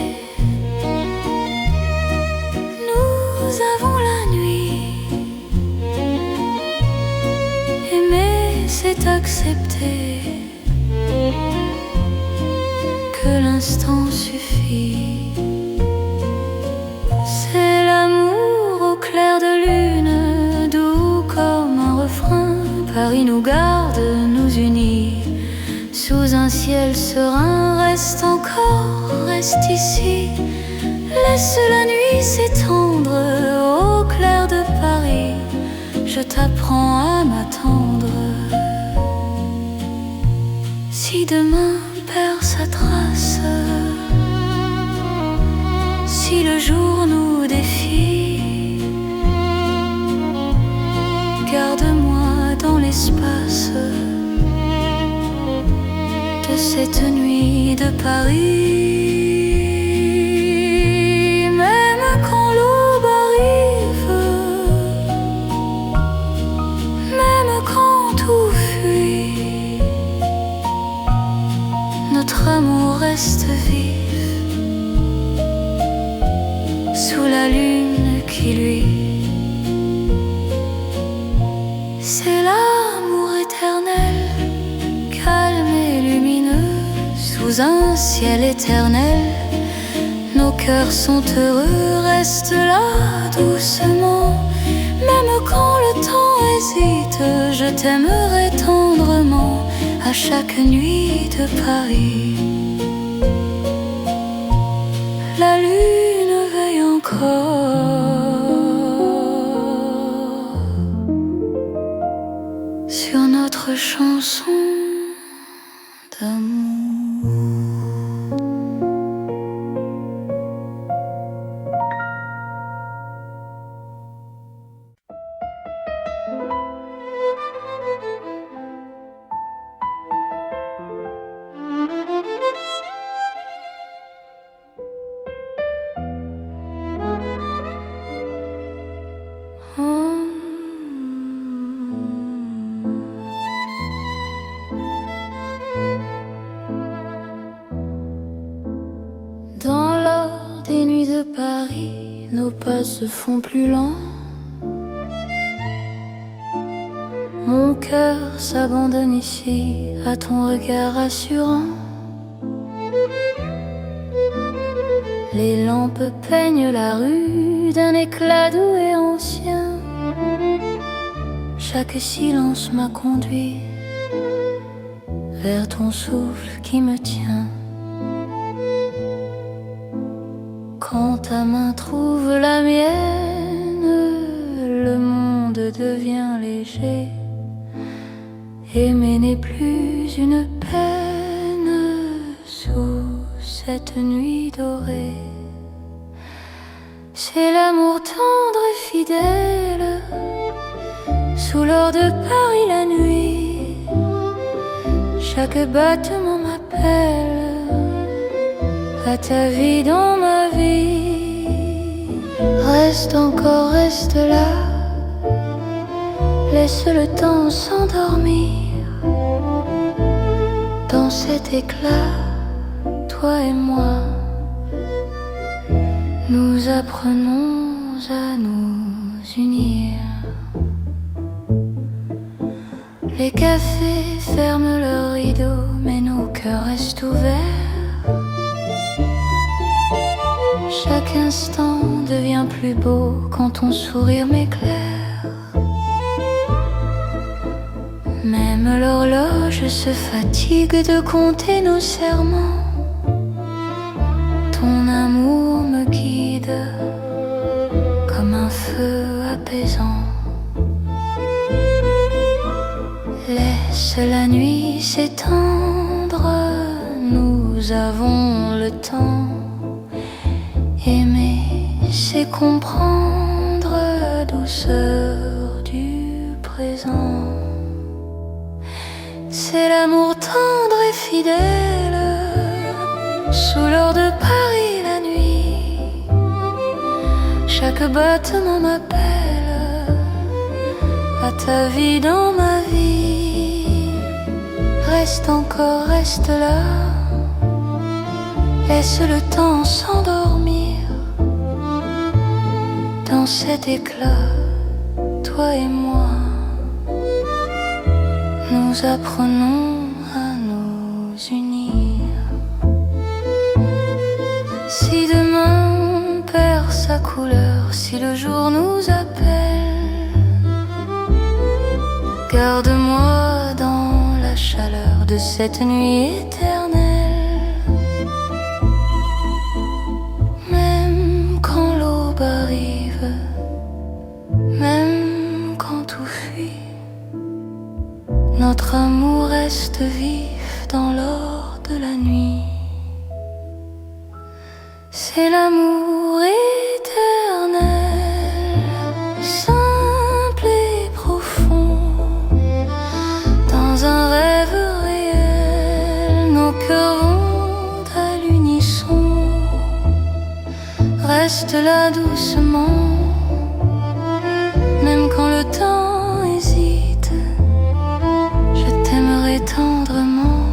[SPEAKER 1] nous avons la nuit. Aimer, c'est accepter que l'instant suffit. C'est l'amour au clair de lune, doux comme un refrain. Paris nous garde, nous unit, sous un ciel serein. Reste encore, reste ici, laisse la nuit s'étendre. Au clair de Paris, je t'apprends à m'attendre. Si demain perd sa trace, si le jour nous défie, garde-moi dans l'espace de cette nuit de Paris. Même quand l'aube arrive, même quand tout fuit, notre amour reste vif sous la lune qui luit. C'est l'amour éternel, calme et lumineux, sous un ciel éternel. Nos cœurs sont heureux, reste là doucement. Même quand le temps hésite, je t'aimerai tendrement à chaque nuit de Paris. La lune veille encore sur notre chanson d'amour. Dans l'or des nuits de Paris, nos pas se font plus lents. Mon cœur s'abandonne ici à ton regard assurant. Les lampes peignent la rue d'un éclat doux et ancien. Chaque silence m'a conduit vers ton souffle qui me tient. Quand ta main trouve la mienne, le monde devient léger. Aimer n'est plus une peine sous cette nuit dorée. C'est l'amour tendre et fidèle sous l'or de Paris la nuit. Chaque battement m'appelle à ta vie dans ma vie. Reste encore, reste là, Laisse le temps s'endormir dans cet éclat, toi et moi. Nous apprenons à nous unir. Les cafés ferment leurs rideaux, mais nos cœurs restent ouverts. Chaque instant devient plus beau quand ton sourire m'éclaire. Même l'horloge se fatigue de compter nos serments. Ton amour me guide comme un feu apaisant. Laisse la nuit s'étendre, nous avons le temps. Aimer, c'est comprendre la douceur du présent. C'est l'amour tendre et fidèle, sous l'or de Paris la nuit. Chaque battement m'appelle à ta vie dans ma vie. Reste encore, reste là, laisse le temps s'endormir dans cet éclat, toi et moi. Nous apprenons à nous unir. Si demain perd sa couleur, si le jour nous appelle, garde-moi dans la chaleur de cette nuit éternelle. Même quand l'aube arrive, même quand tout fuit, notre amour reste vif dans l'or de la nuit. C'est l'amour éternel, simple et profond. Dans un rêve réel, nos cœurs vont à l'unisson. Reste là doucement, même quand le temps hésite. Je t'aimerai tendrement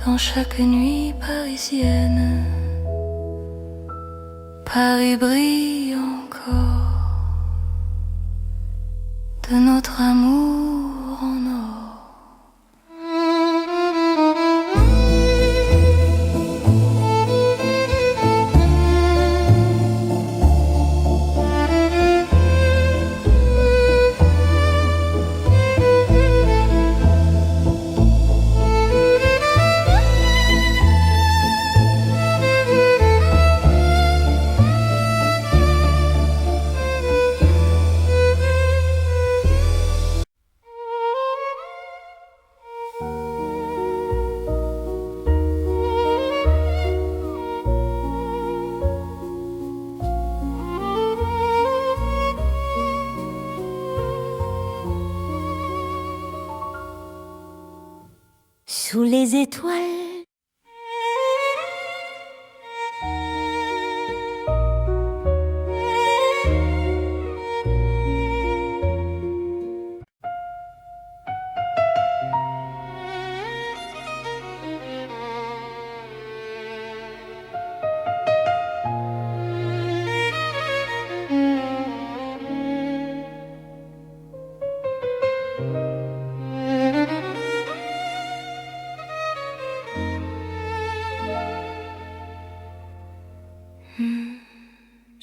[SPEAKER 1] dans chaque nuit parisienne. Paris brille encore de notre amour en or.
[SPEAKER 2] Sous les étoiles,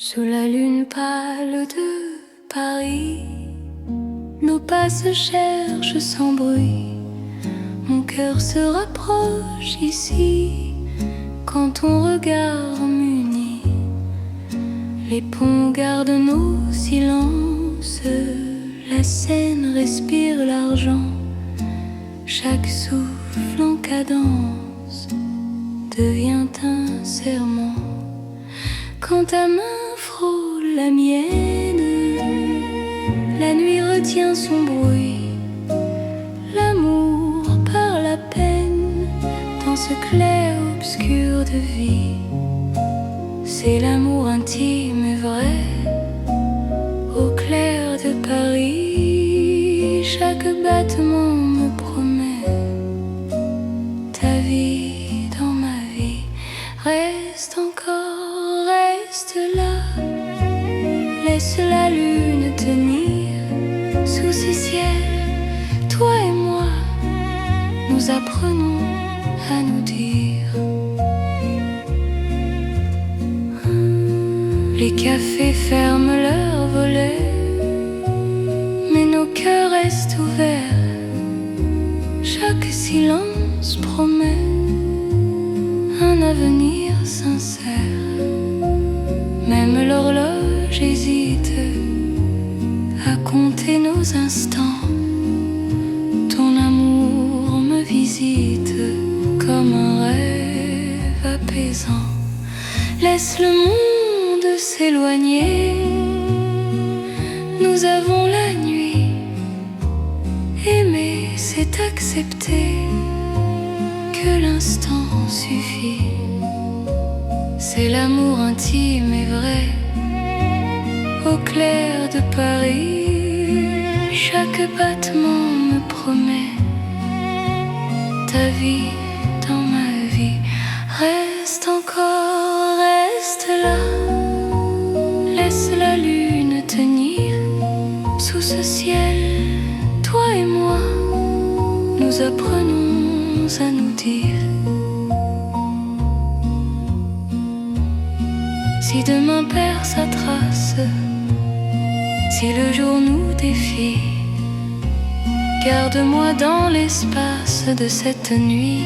[SPEAKER 1] sous la lune pâle de Paris, nos pas se cherchent sans bruit. Mon cœur se rapproche ici quand ton regard m'unit. Les ponts gardent nos silences, la Seine respire l'argent. Chaque souffle en cadence devient un serment. Quand ta main frôle la mienne, la nuit retient son bruit. L'amour par la peine dans ce clair-obscur de vie. C'est l'amour intime et vrai au clair de Paris, chaque battement me promet ta vie dans ma vie. Reste encore, reste là, laisse la lune tenir sous ces ciels. Toi et moi, nous apprenons à nous dire. Les cafés ferment leurs volets, mais nos cœurs restent ouverts. Chaque silence promet un avenir sincère. Même l'horloge hésite à compter nos instants. Ton amour me visite comme un rêve apaisant. Laisse le monde s'éloigner, nous avons la nuit. Aimer, c'est accepter que l'instant suffit. C'est l'amour intime et vrai, au clair de Paris. Chaque battement me promet ta vie dans ma vie. Reste encore, reste là, laisse la lune tenir sous ce ciel. Toi et moi, nous apprenons à nous dire. Si demain perd sa trace, si le jour nous défie, garde-moi dans l'espace de cette nuit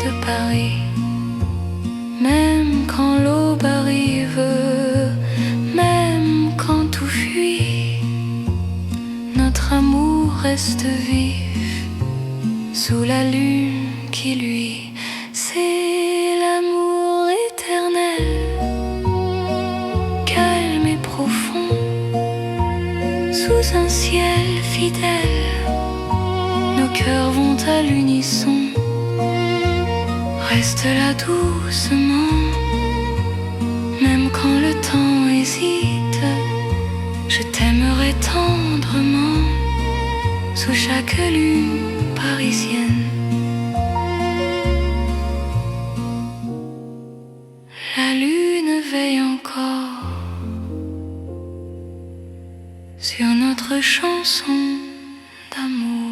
[SPEAKER 1] de Paris. Même quand l'aube arrive, même quand tout fuit, notre amour reste vif sous la lune qui luit. C'est l'amour éternel, calme et profond, sous un ciel fidèle. Nos cœurs vont à l'unisson. Reste là doucement, même quand le temps hésite. Je t'aimerai tendrement, sous chaque lune parisienne. La lune veille encore sur notre chanson d'amour.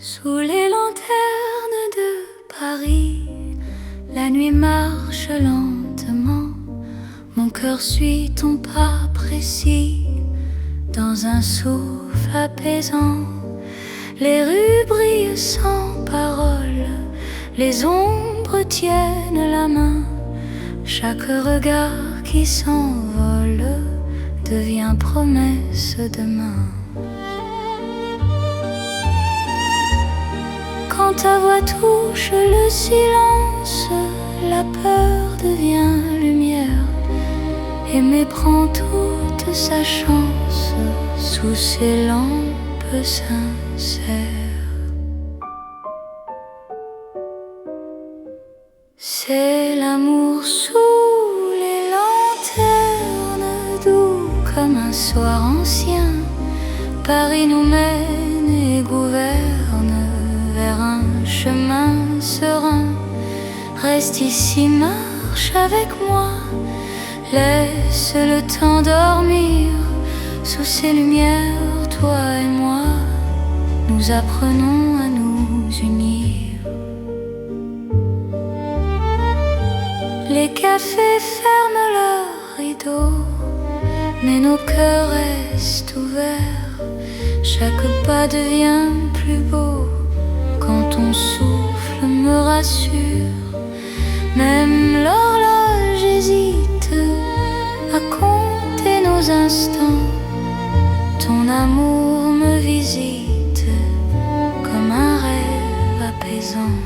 [SPEAKER 1] Sous les lanternes de Paris, la nuit marche lentement. Mon cœur suit ton pas précis, dans un souffle apaisant. Les rues brillent sans parole, les ombres tiennent la main. Chaque regard qui s'envole devient promesse demain. Quand ta voix touche le silence, la peur devient lumière. Aimer prend toute sa chance sous ces lampes sincères. C'est l'amour sous les lanternes, doux comme un soir ancien. Paris nous mène et gouverne vers un chemin serein. Reste ici, marche avec moi, laisse le temps dormir. Sous ces lumières, toi et moi, nous apprenons à nous unir. Les cafés ferment leurs rideaux, mais nos cœurs restent ouverts. Chaque pas devient plus beau quand ton souffle me rassure. Même l'horloge hésite à compter nos instants. Ton amour me visite comme un rêve apaisant.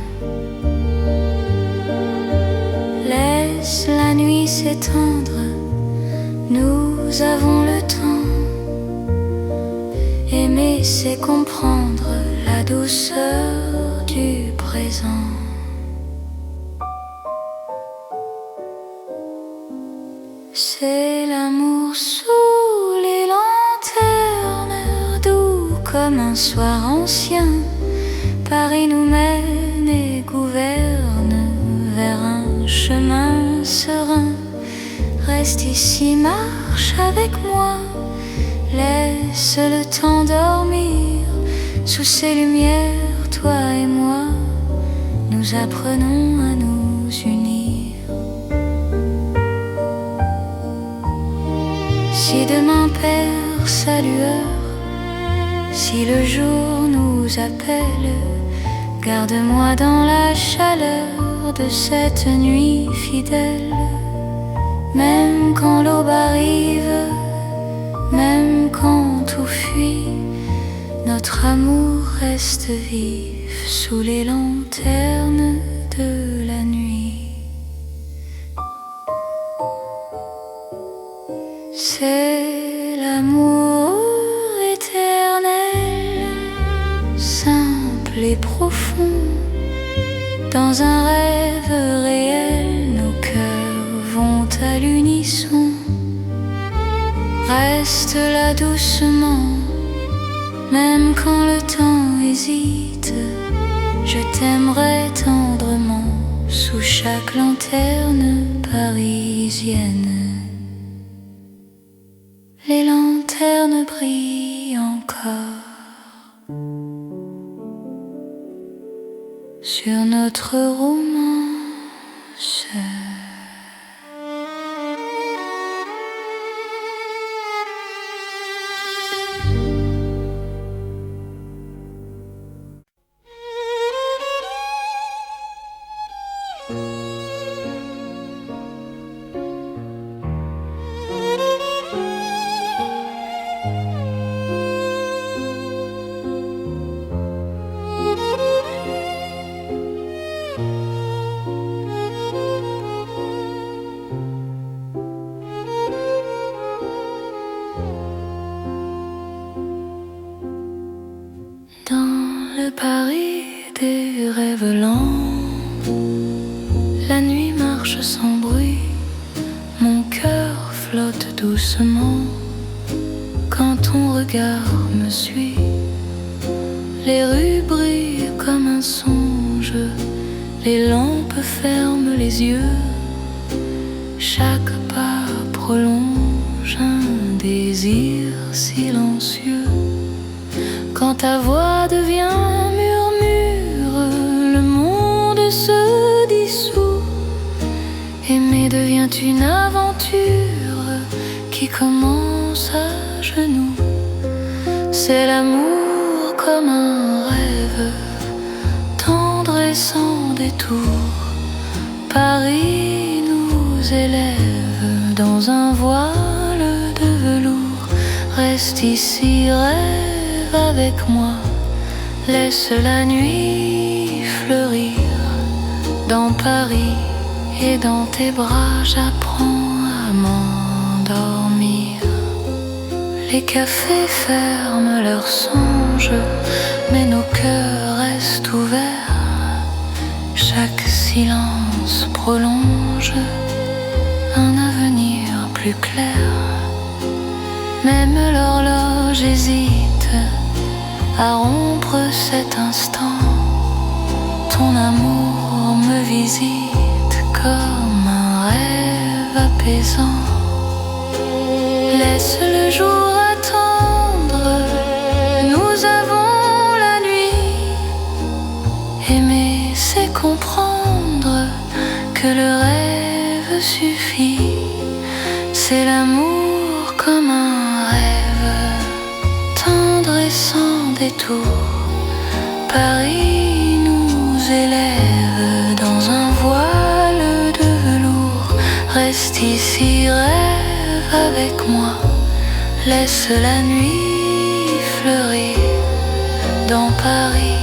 [SPEAKER 1] Laisse la nuit s'étendre, nous avons le temps. Aimer, c'est comprendre la douceur du présent. C'est l'amour sous les lanternes, doux comme un soir ancien. Paris nous mène et gouverne vers un chemin serein. Reste ici, marche avec moi, laisse le temps dormir. Sous ces lumières, toi et moi, nous apprenons à nous unir. Si demain perd sa lueur, si le jour nous appelle, garde-moi dans la chaleur de cette nuit fidèle. Même quand l'aube arrive, même quand tout fuit, notre amour reste vif sous les lanternes de la nuit. C'est l'amour éternel, simple et profond. Dans un rêve réel, nos cœurs vont à l'unisson. Reste là doucement, même quand le temps hésite. Je t'aimerai tendrement sous chaque lanterne parisienne. Les lanternes brillent encore sur notre romance. Paris des rêves lents, la nuit marche sans bruit, mon cœur flotte doucement quand ton regard me suit. Les rues brillent comme un songe, les lampes ferment les yeux, chaque pas prolonge un désir silencieux. Quand ta voix devient murmure, le monde se dissout. Aimer devient une aventure qui commence à genoux. C'est l'amour comme un rêve, tendre et sans détour. Paris nous élève dans un voile de velours. Reste ici, rêve avec moi, laisse la nuit fleurir. Dans Paris et dans tes bras, j'apprends à m'endormir. Les cafés ferment leurs songes, mais nos cœurs restent ouverts. Chaque silence prolonge un avenir plus clair. Même l'horloge hésite à rompre cet instant. Ton amour me visite comme un rêve apaisant. Laisse le jour attendre, nous avons la nuit. Aimer, c'est comprendre que le rêve suffit. C'est l'amour comme un rêve, tendre et sans détour. Paris nous élève dans un voile de velours. Reste ici, rêve avec moi, laisse la nuit fleurir dans Paris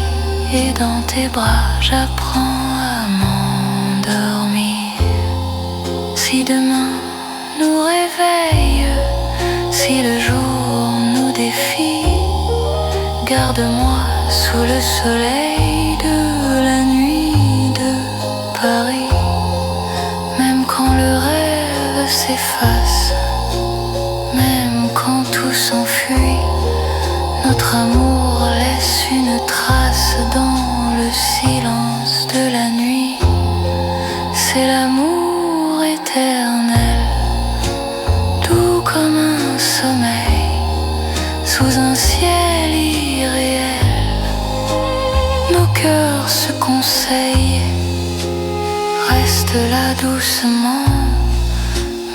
[SPEAKER 1] et dans tes bras, j'apprends à m'endormir. Si demain nous réveille, si le jour nous défie, garde-moi sous le soleil de la nuit de Paris. Même quand le rêve s'efface, même quand tout s'enfuit, notre amour laisse une trace dans le silence de la nuit. C'est l'amour éternel, doux comme un sommeil, sous un ciel irréel. Nos cœurs se conseillent, reste là doucement,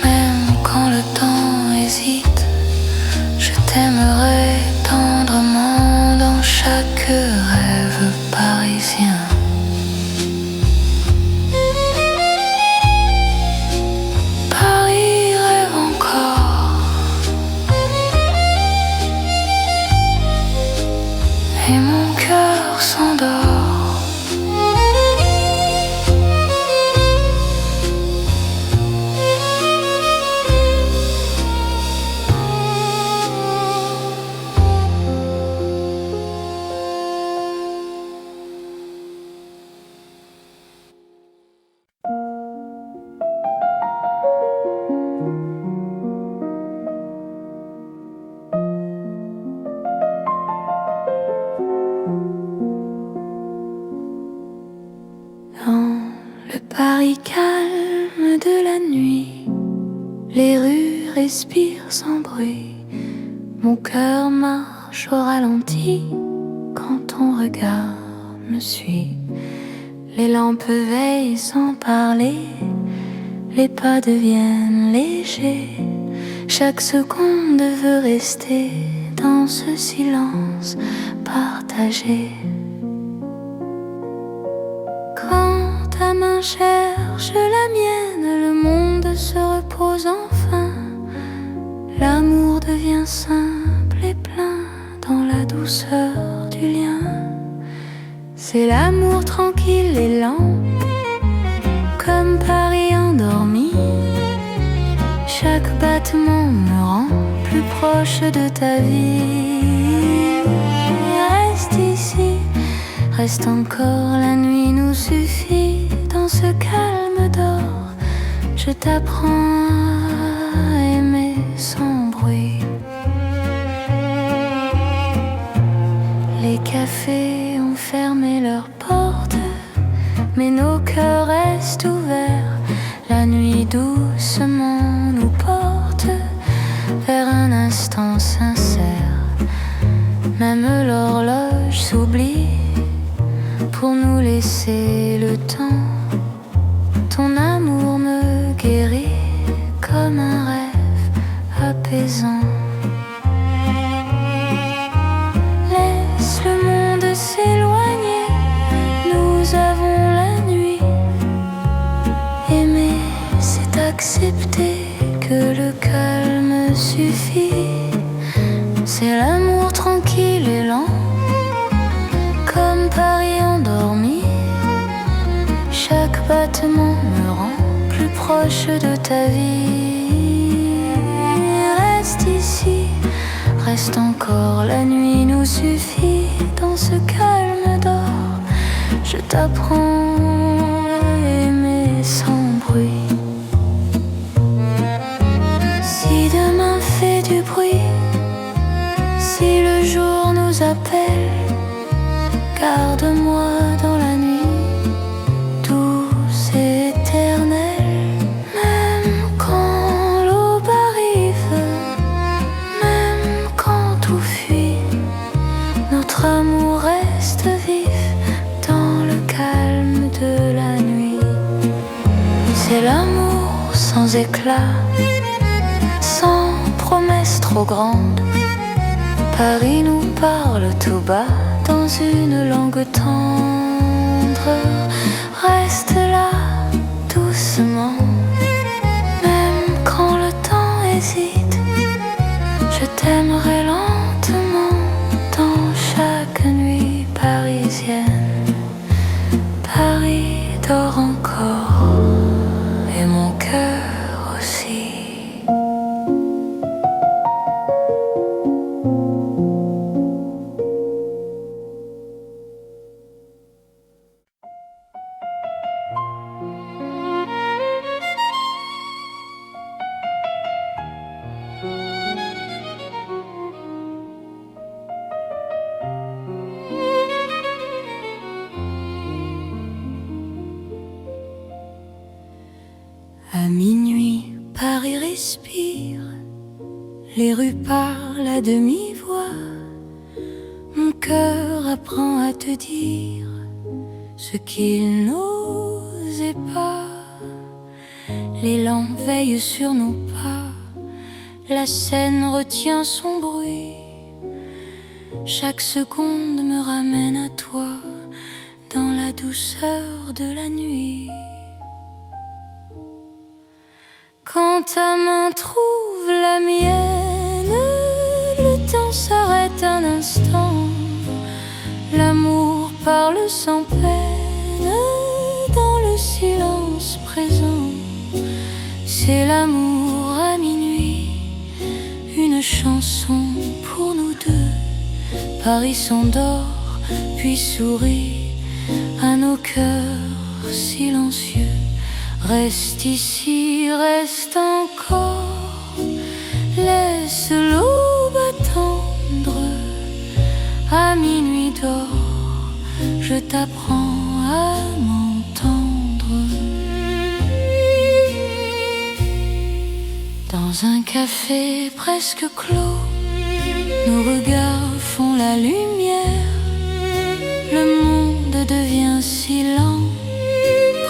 [SPEAKER 1] même quand le temps hésite. Je t'aimerai tendrement dans chaque rêve parisien. Paris rêve encore, et mon cœur s'endort. Paris calme de la nuit, les rues respirent sans bruit. Mon cœur marche au ralenti quand ton regard me suit. Les lampes veillent sans parler, les pas deviennent légers. Chaque seconde veut rester dans ce silence partagé. Ta main cherche la mienne, le monde se repose enfin. L'amour devient simple et plein dans la douceur du lien. C'est l'amour tranquille et lent, comme Paris endormi. Chaque battement me rend plus proche de ta vie. Reste ici, reste encore, la nuit nous suffit. Dans ce calme d'or, je t'apprends à aimer sans bruit. Les cafés ont fermé leurs portes, mais nos cœurs restent ouverts. La nuit doucement nous porte vers un instant sincère. Même l'horloge s'oublie pour nous laisser le temps. Ton amour me guérit comme un rêve apaisant. Laisse le monde s'éloigner, nous avons la nuit. Aimer, c'est accepter que le calme suffit. C'est l'amour tranquille et lent, comme Paris endormi. Chaque battement me rend plus proche de ta vie. Reste ici, reste encore, la nuit nous suffit. Dans ce calme d'or, je t'apprends à aimer sans bruit. Si demain fait du bruit, si le jour nous appelle, garde-moi dans la nuit. Notre amour reste vif dans le calme de la nuit. C'est l'amour sans éclat, sans promesse trop grande. Paris nous parle tout bas dans une langue tendre. Reste là doucement, même quand le temps hésite. Je t'aimerai lentement respire. Les rues parlent à demi-voix. Mon cœur apprend à te dire ce qu'il n'osait pas. Les lampes veillent sur nos pas. La scène retient son bruit. Chaque seconde me ramène à toi, dans la douceur de la nuit. Quand ta main trouve la mienne, le temps s'arrête un instant. L'amour parle sans peine dans le silence présent. C'est l'amour à minuit, une chanson pour nous deux. Paris s'endort puis sourit à nos cœurs silencieux. Reste ici, reste encore, laisse l'aube attendre. À minuit d'or, je t'apprends à m'entendre. Dans un café presque clos, nos regards font la lumière. Le monde devient si lent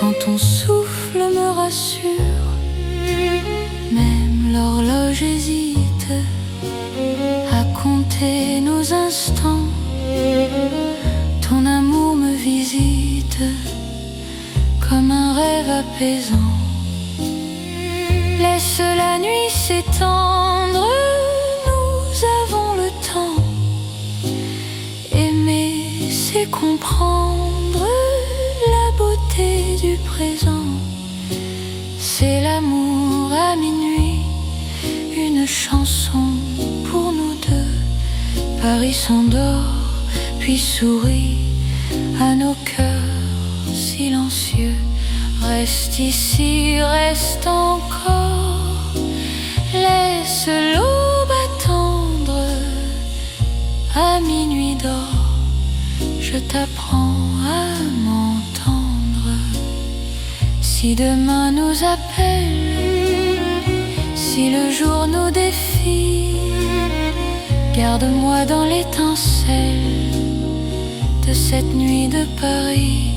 [SPEAKER 1] quand ton souffle me rassure. Même l'horloge hésite à compter nos instants. Ton amour me visite comme un rêve apaisant. Laisse la nuit s'étendre, nous avons le temps. Aimer, c'est comprendre la beauté du présent. C'est l'amour à minuit, une chanson pour nous deux. Paris s'endort puis sourit à nos cœurs silencieux. Reste ici, reste encore, laisse l'aube attendre. À minuit d'or, je t'apprends à m'entendre. Si demain nous appelle, si le jour nous défie, garde-moi dans l'étincelle de cette nuit de Paris.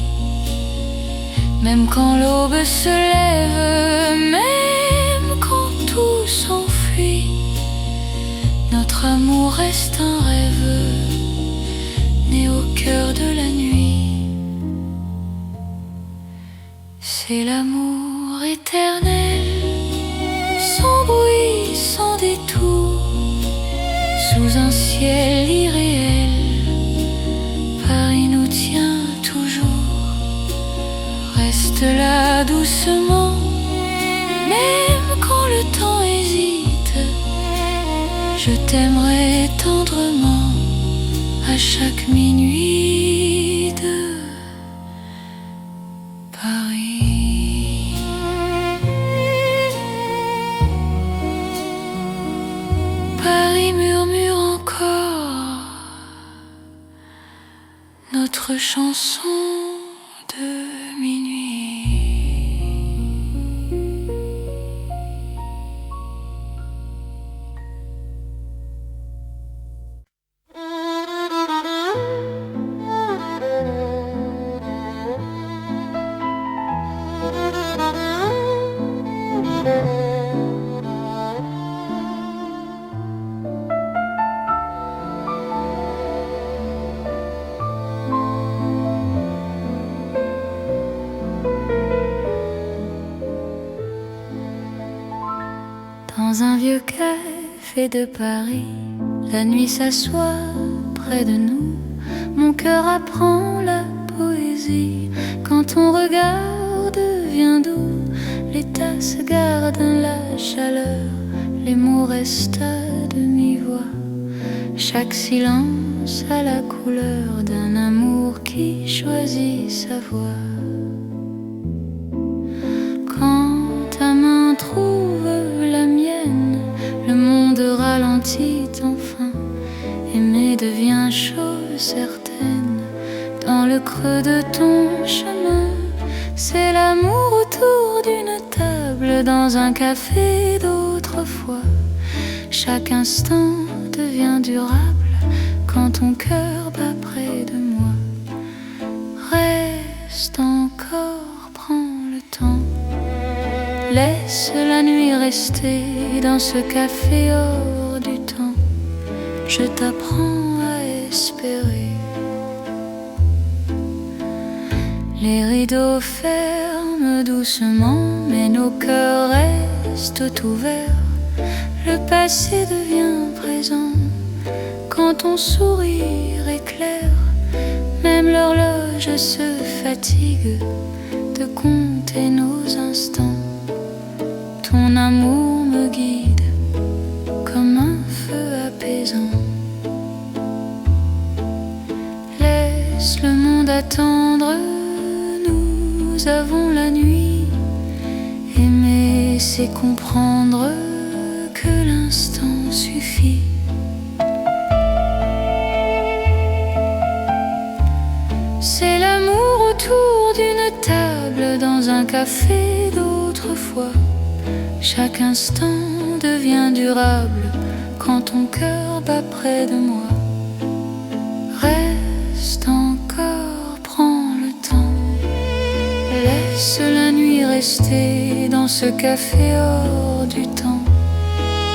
[SPEAKER 1] Même quand l'aube se lève, même quand tout s'enfuit, notre amour reste un rêve né au cœur de la nuit. C'est l'amour éternel, sans bruit, sans détour, sous un ciel irréel. Paris nous tient toujours. Reste là doucement, même quand le temps hésite. Je t'aimerai tendrement à chaque minuit de Paris. Paris murmure encore notre chanson de minuit. Dans un vieux café de Paris, la nuit s'assoit près de nous. Mon cœur apprend la poésie. Quand ton regard devient doux, les tasses gardent la chaleur, les mots restent à demi-voix. Chaque silence a la couleur d'un amour qui choisit sa voie. Quand ta main trouve la mienne, le monde ralentit enfin. Aimer devient chose certaine. Dans le creux de ton chemin, c'est l'amour autour d'une table dans un café d'autrefois. Chaque instant devient durable quand ton cœur bat près de moi. Reste encore, prends le temps. Laisse la nuit rester dans ce café hors du temps. Je t'apprends à espérer. Les rideaux ferment doucement, mais nos cœurs restent ouverts. Le passé devient présent quand ton sourire éclaire. Même l'horloge se fatigue de compter nos instants. Ton amour me guide comme un feu apaisant. Laisse le monde attendre, nous avons la nuit. Aimer, c'est comprendre que l'instant suffit. C'est l'amour autour d'une table dans un café d'autrefois. Chaque instant devient durable quand ton cœur bat près de moi. Reste encore, prends le temps. Laisse la nuit rester dans ce café hors du temps.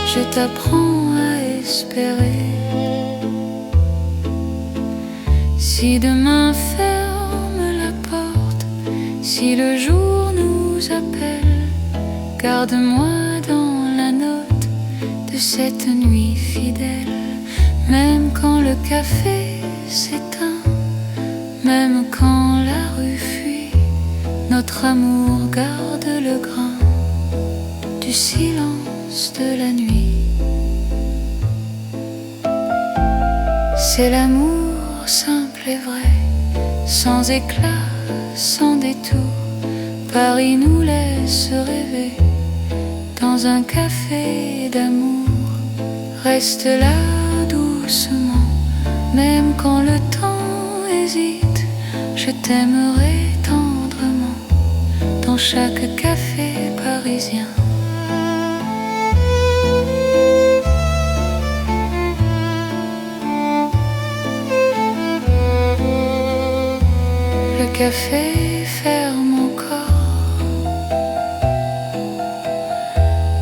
[SPEAKER 1] Je t'apprends à espérer. Si demain ferme la porte, si le jour nous appelle, garde-moi dans la note de cette nuit fidèle. Même quand le café s'éteint, même quand la rue fuit, notre amour garde le grain du silence de la nuit. C'est l'amour simple et vrai, sans éclat, sans détour. Paris nous laisse rêver dans un café d'amour. Reste là doucement, même quand le temps hésite. Je t'aimerai tendrement dans chaque café parisien. Le café ferme encore.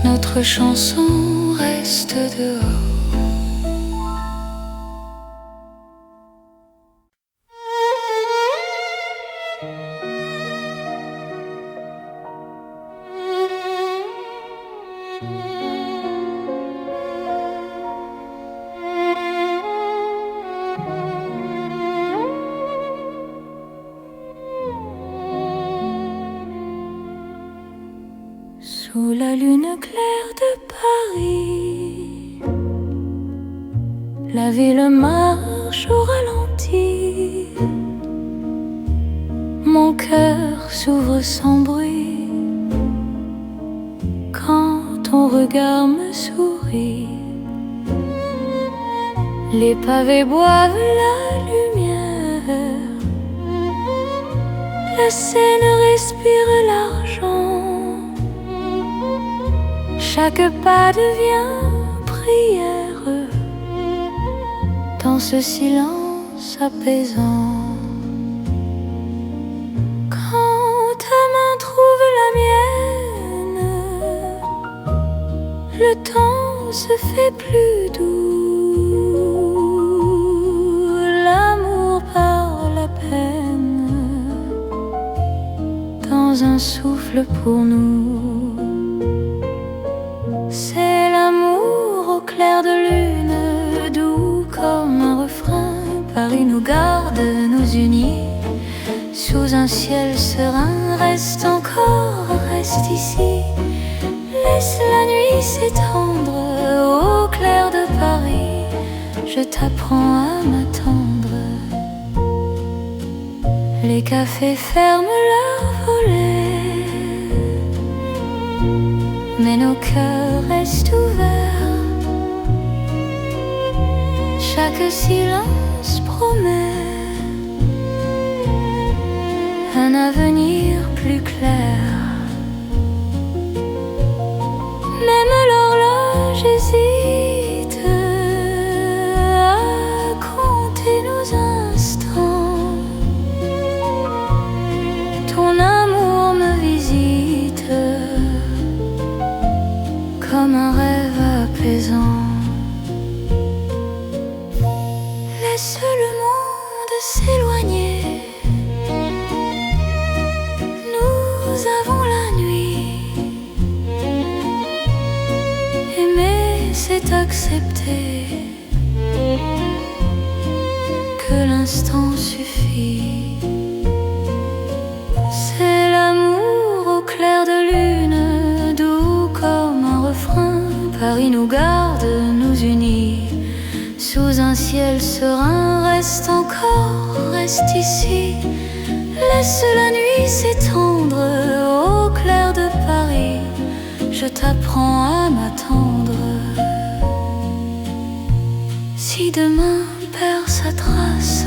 [SPEAKER 1] Notre chanson reste dehors. Sous la lune claire de Paris, la ville marche au ralenti. Mon cœur s'ouvre sans bruit quand ton regard me sourit. Les pavés boivent la lumière, la Seine respire l'argent. Chaque pas devient prière dans ce silence apaisant. Quand ta main trouve la mienne, le temps se fait plus doux. L'amour par la peine dans un souffle pour nous. C'est l'amour au clair de lune, doux comme un refrain. Paris nous garde, nous unit sous un ciel serein. Reste encore, reste ici. Laisse la nuit s'étendre au clair de Paris. Je t'apprends à m'attendre. Les cafés ferment leurs volets, mais nos cœurs restent ouverts. Chaque silence promet un avenir plus clair. laisse le monde s'éloigner. Nous avons la nuit. Aimer, c'est accepter que l'instant suffit. C'est l'amour au clair de lune, doux comme un refrain. Paris nous garde, nous unit. Sous un ciel serein, reste encore, reste ici. Laisse la nuit s'étendre au clair de Paris. Je t'apprends à m'attendre. Si demain perd sa trace,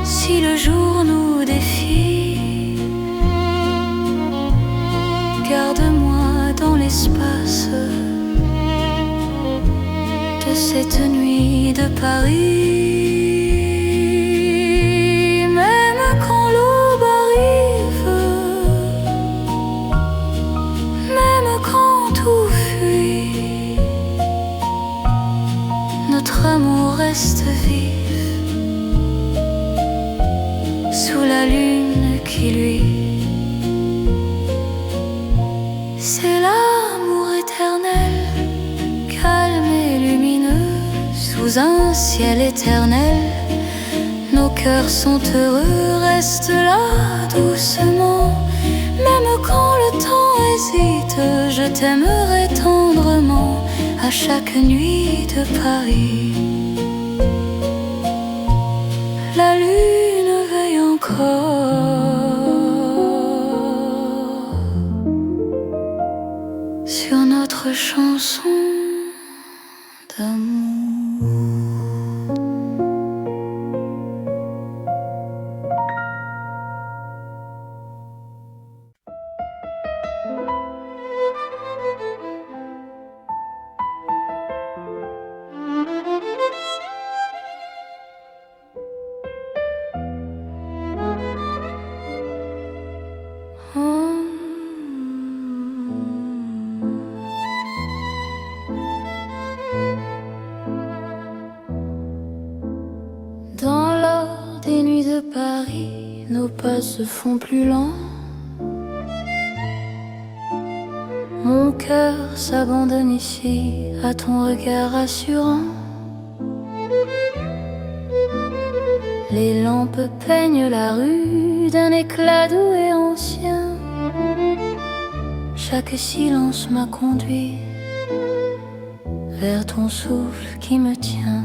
[SPEAKER 1] si le jour nous défie, garde-moi dans l'espace de cette nuit de Paris. Même quand l'aube arrive, même quand tout fuit, notre amour reste vif sous la lune qui luit. C'est l'amour éternel, calme et lumineux, sous un ciel éternel. Nos cœurs sont heureux, reste là doucement. Même quand le temps hésite, je t'aimerai tendrement à chaque nuit de Paris. La lune veille encore sur notre chanson d'amour. Dans l'or des nuits de Paris, nos pas se font plus lents. Mon cœur s'abandonne ici à ton regard rassurant. Les lampes peignent la rue d'un éclat doux et ancien. Chaque silence m'a conduit vers ton souffle qui me tient.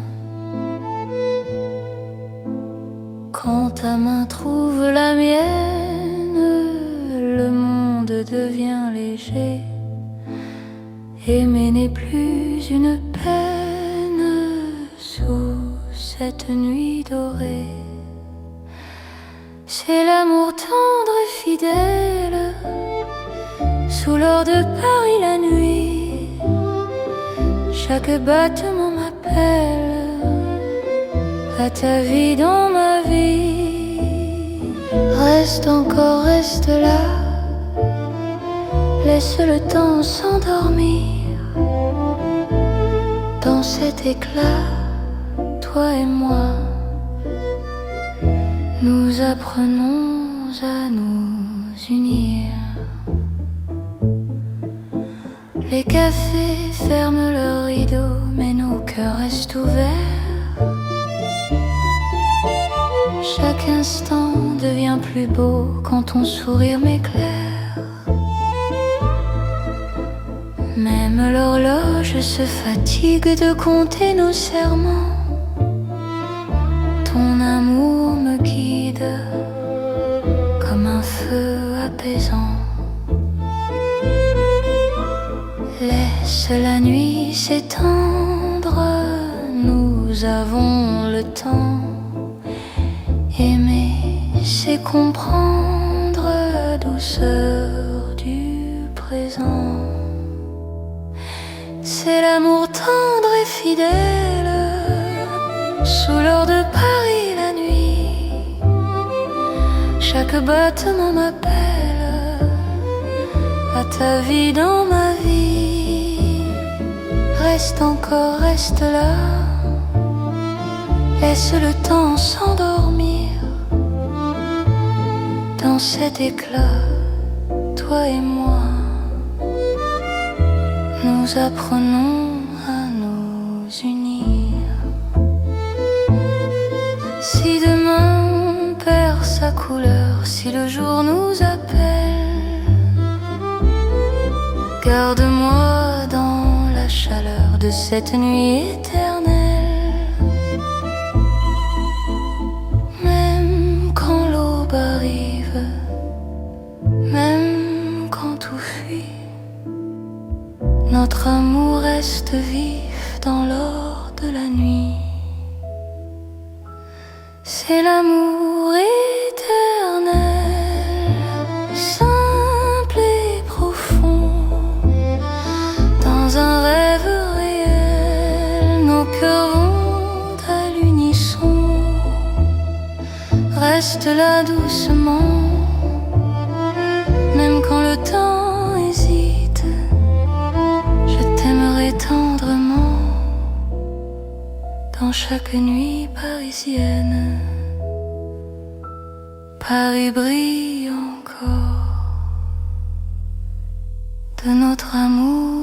[SPEAKER 1] Quand ta main trouve la mienne, le monde devient léger. Aimer n'est plus une peine sous cette nuit dorée. C'est l'amour tendre et fidèle sous l'or de Paris la nuit. Chaque battement m'appelle à ta vie dans ma vie. Reste encore, reste là, laisse le temps s'endormir. Dans cet éclat, toi et moi, nous apprenons à nous unir. Les cafés ferment leurs rideaux, mais nos cœurs restent ouverts. Chaque instant devient plus beau quand ton sourire m'éclaire. Même l'horloge se fatigue de compter nos serments. Ton amour me guide comme un feu apaisant. Laisse la nuit s'étendre, nous avons le temps. Aimer, c'est comprendre la douceur du présent. C'est l'amour tendre et fidèle sous l'or de Paris la nuit. Chaque battement m'appelle à ta vie dans ma vie. Reste encore, reste là, Laisse le temps s'endormir dans cet éclat, toi et moi. Nous apprenons à nous unir. Si demain perd sa couleur, si le jour nous appelle, garde-moi dans la chaleur de cette nuit éternelle. Même quand l'aube arrive, même quand tout fuit, notre amour reste vif dans l'or de la nuit. C'est l'amour éternel, simple et profond. Dans un rêve réel, nos cœurs vont à l'unisson. Reste là doucement, même quand le temps hésite. Je t'aimerai tendrement dans chaque nuit parisienne. Paris brille encore de notre amour.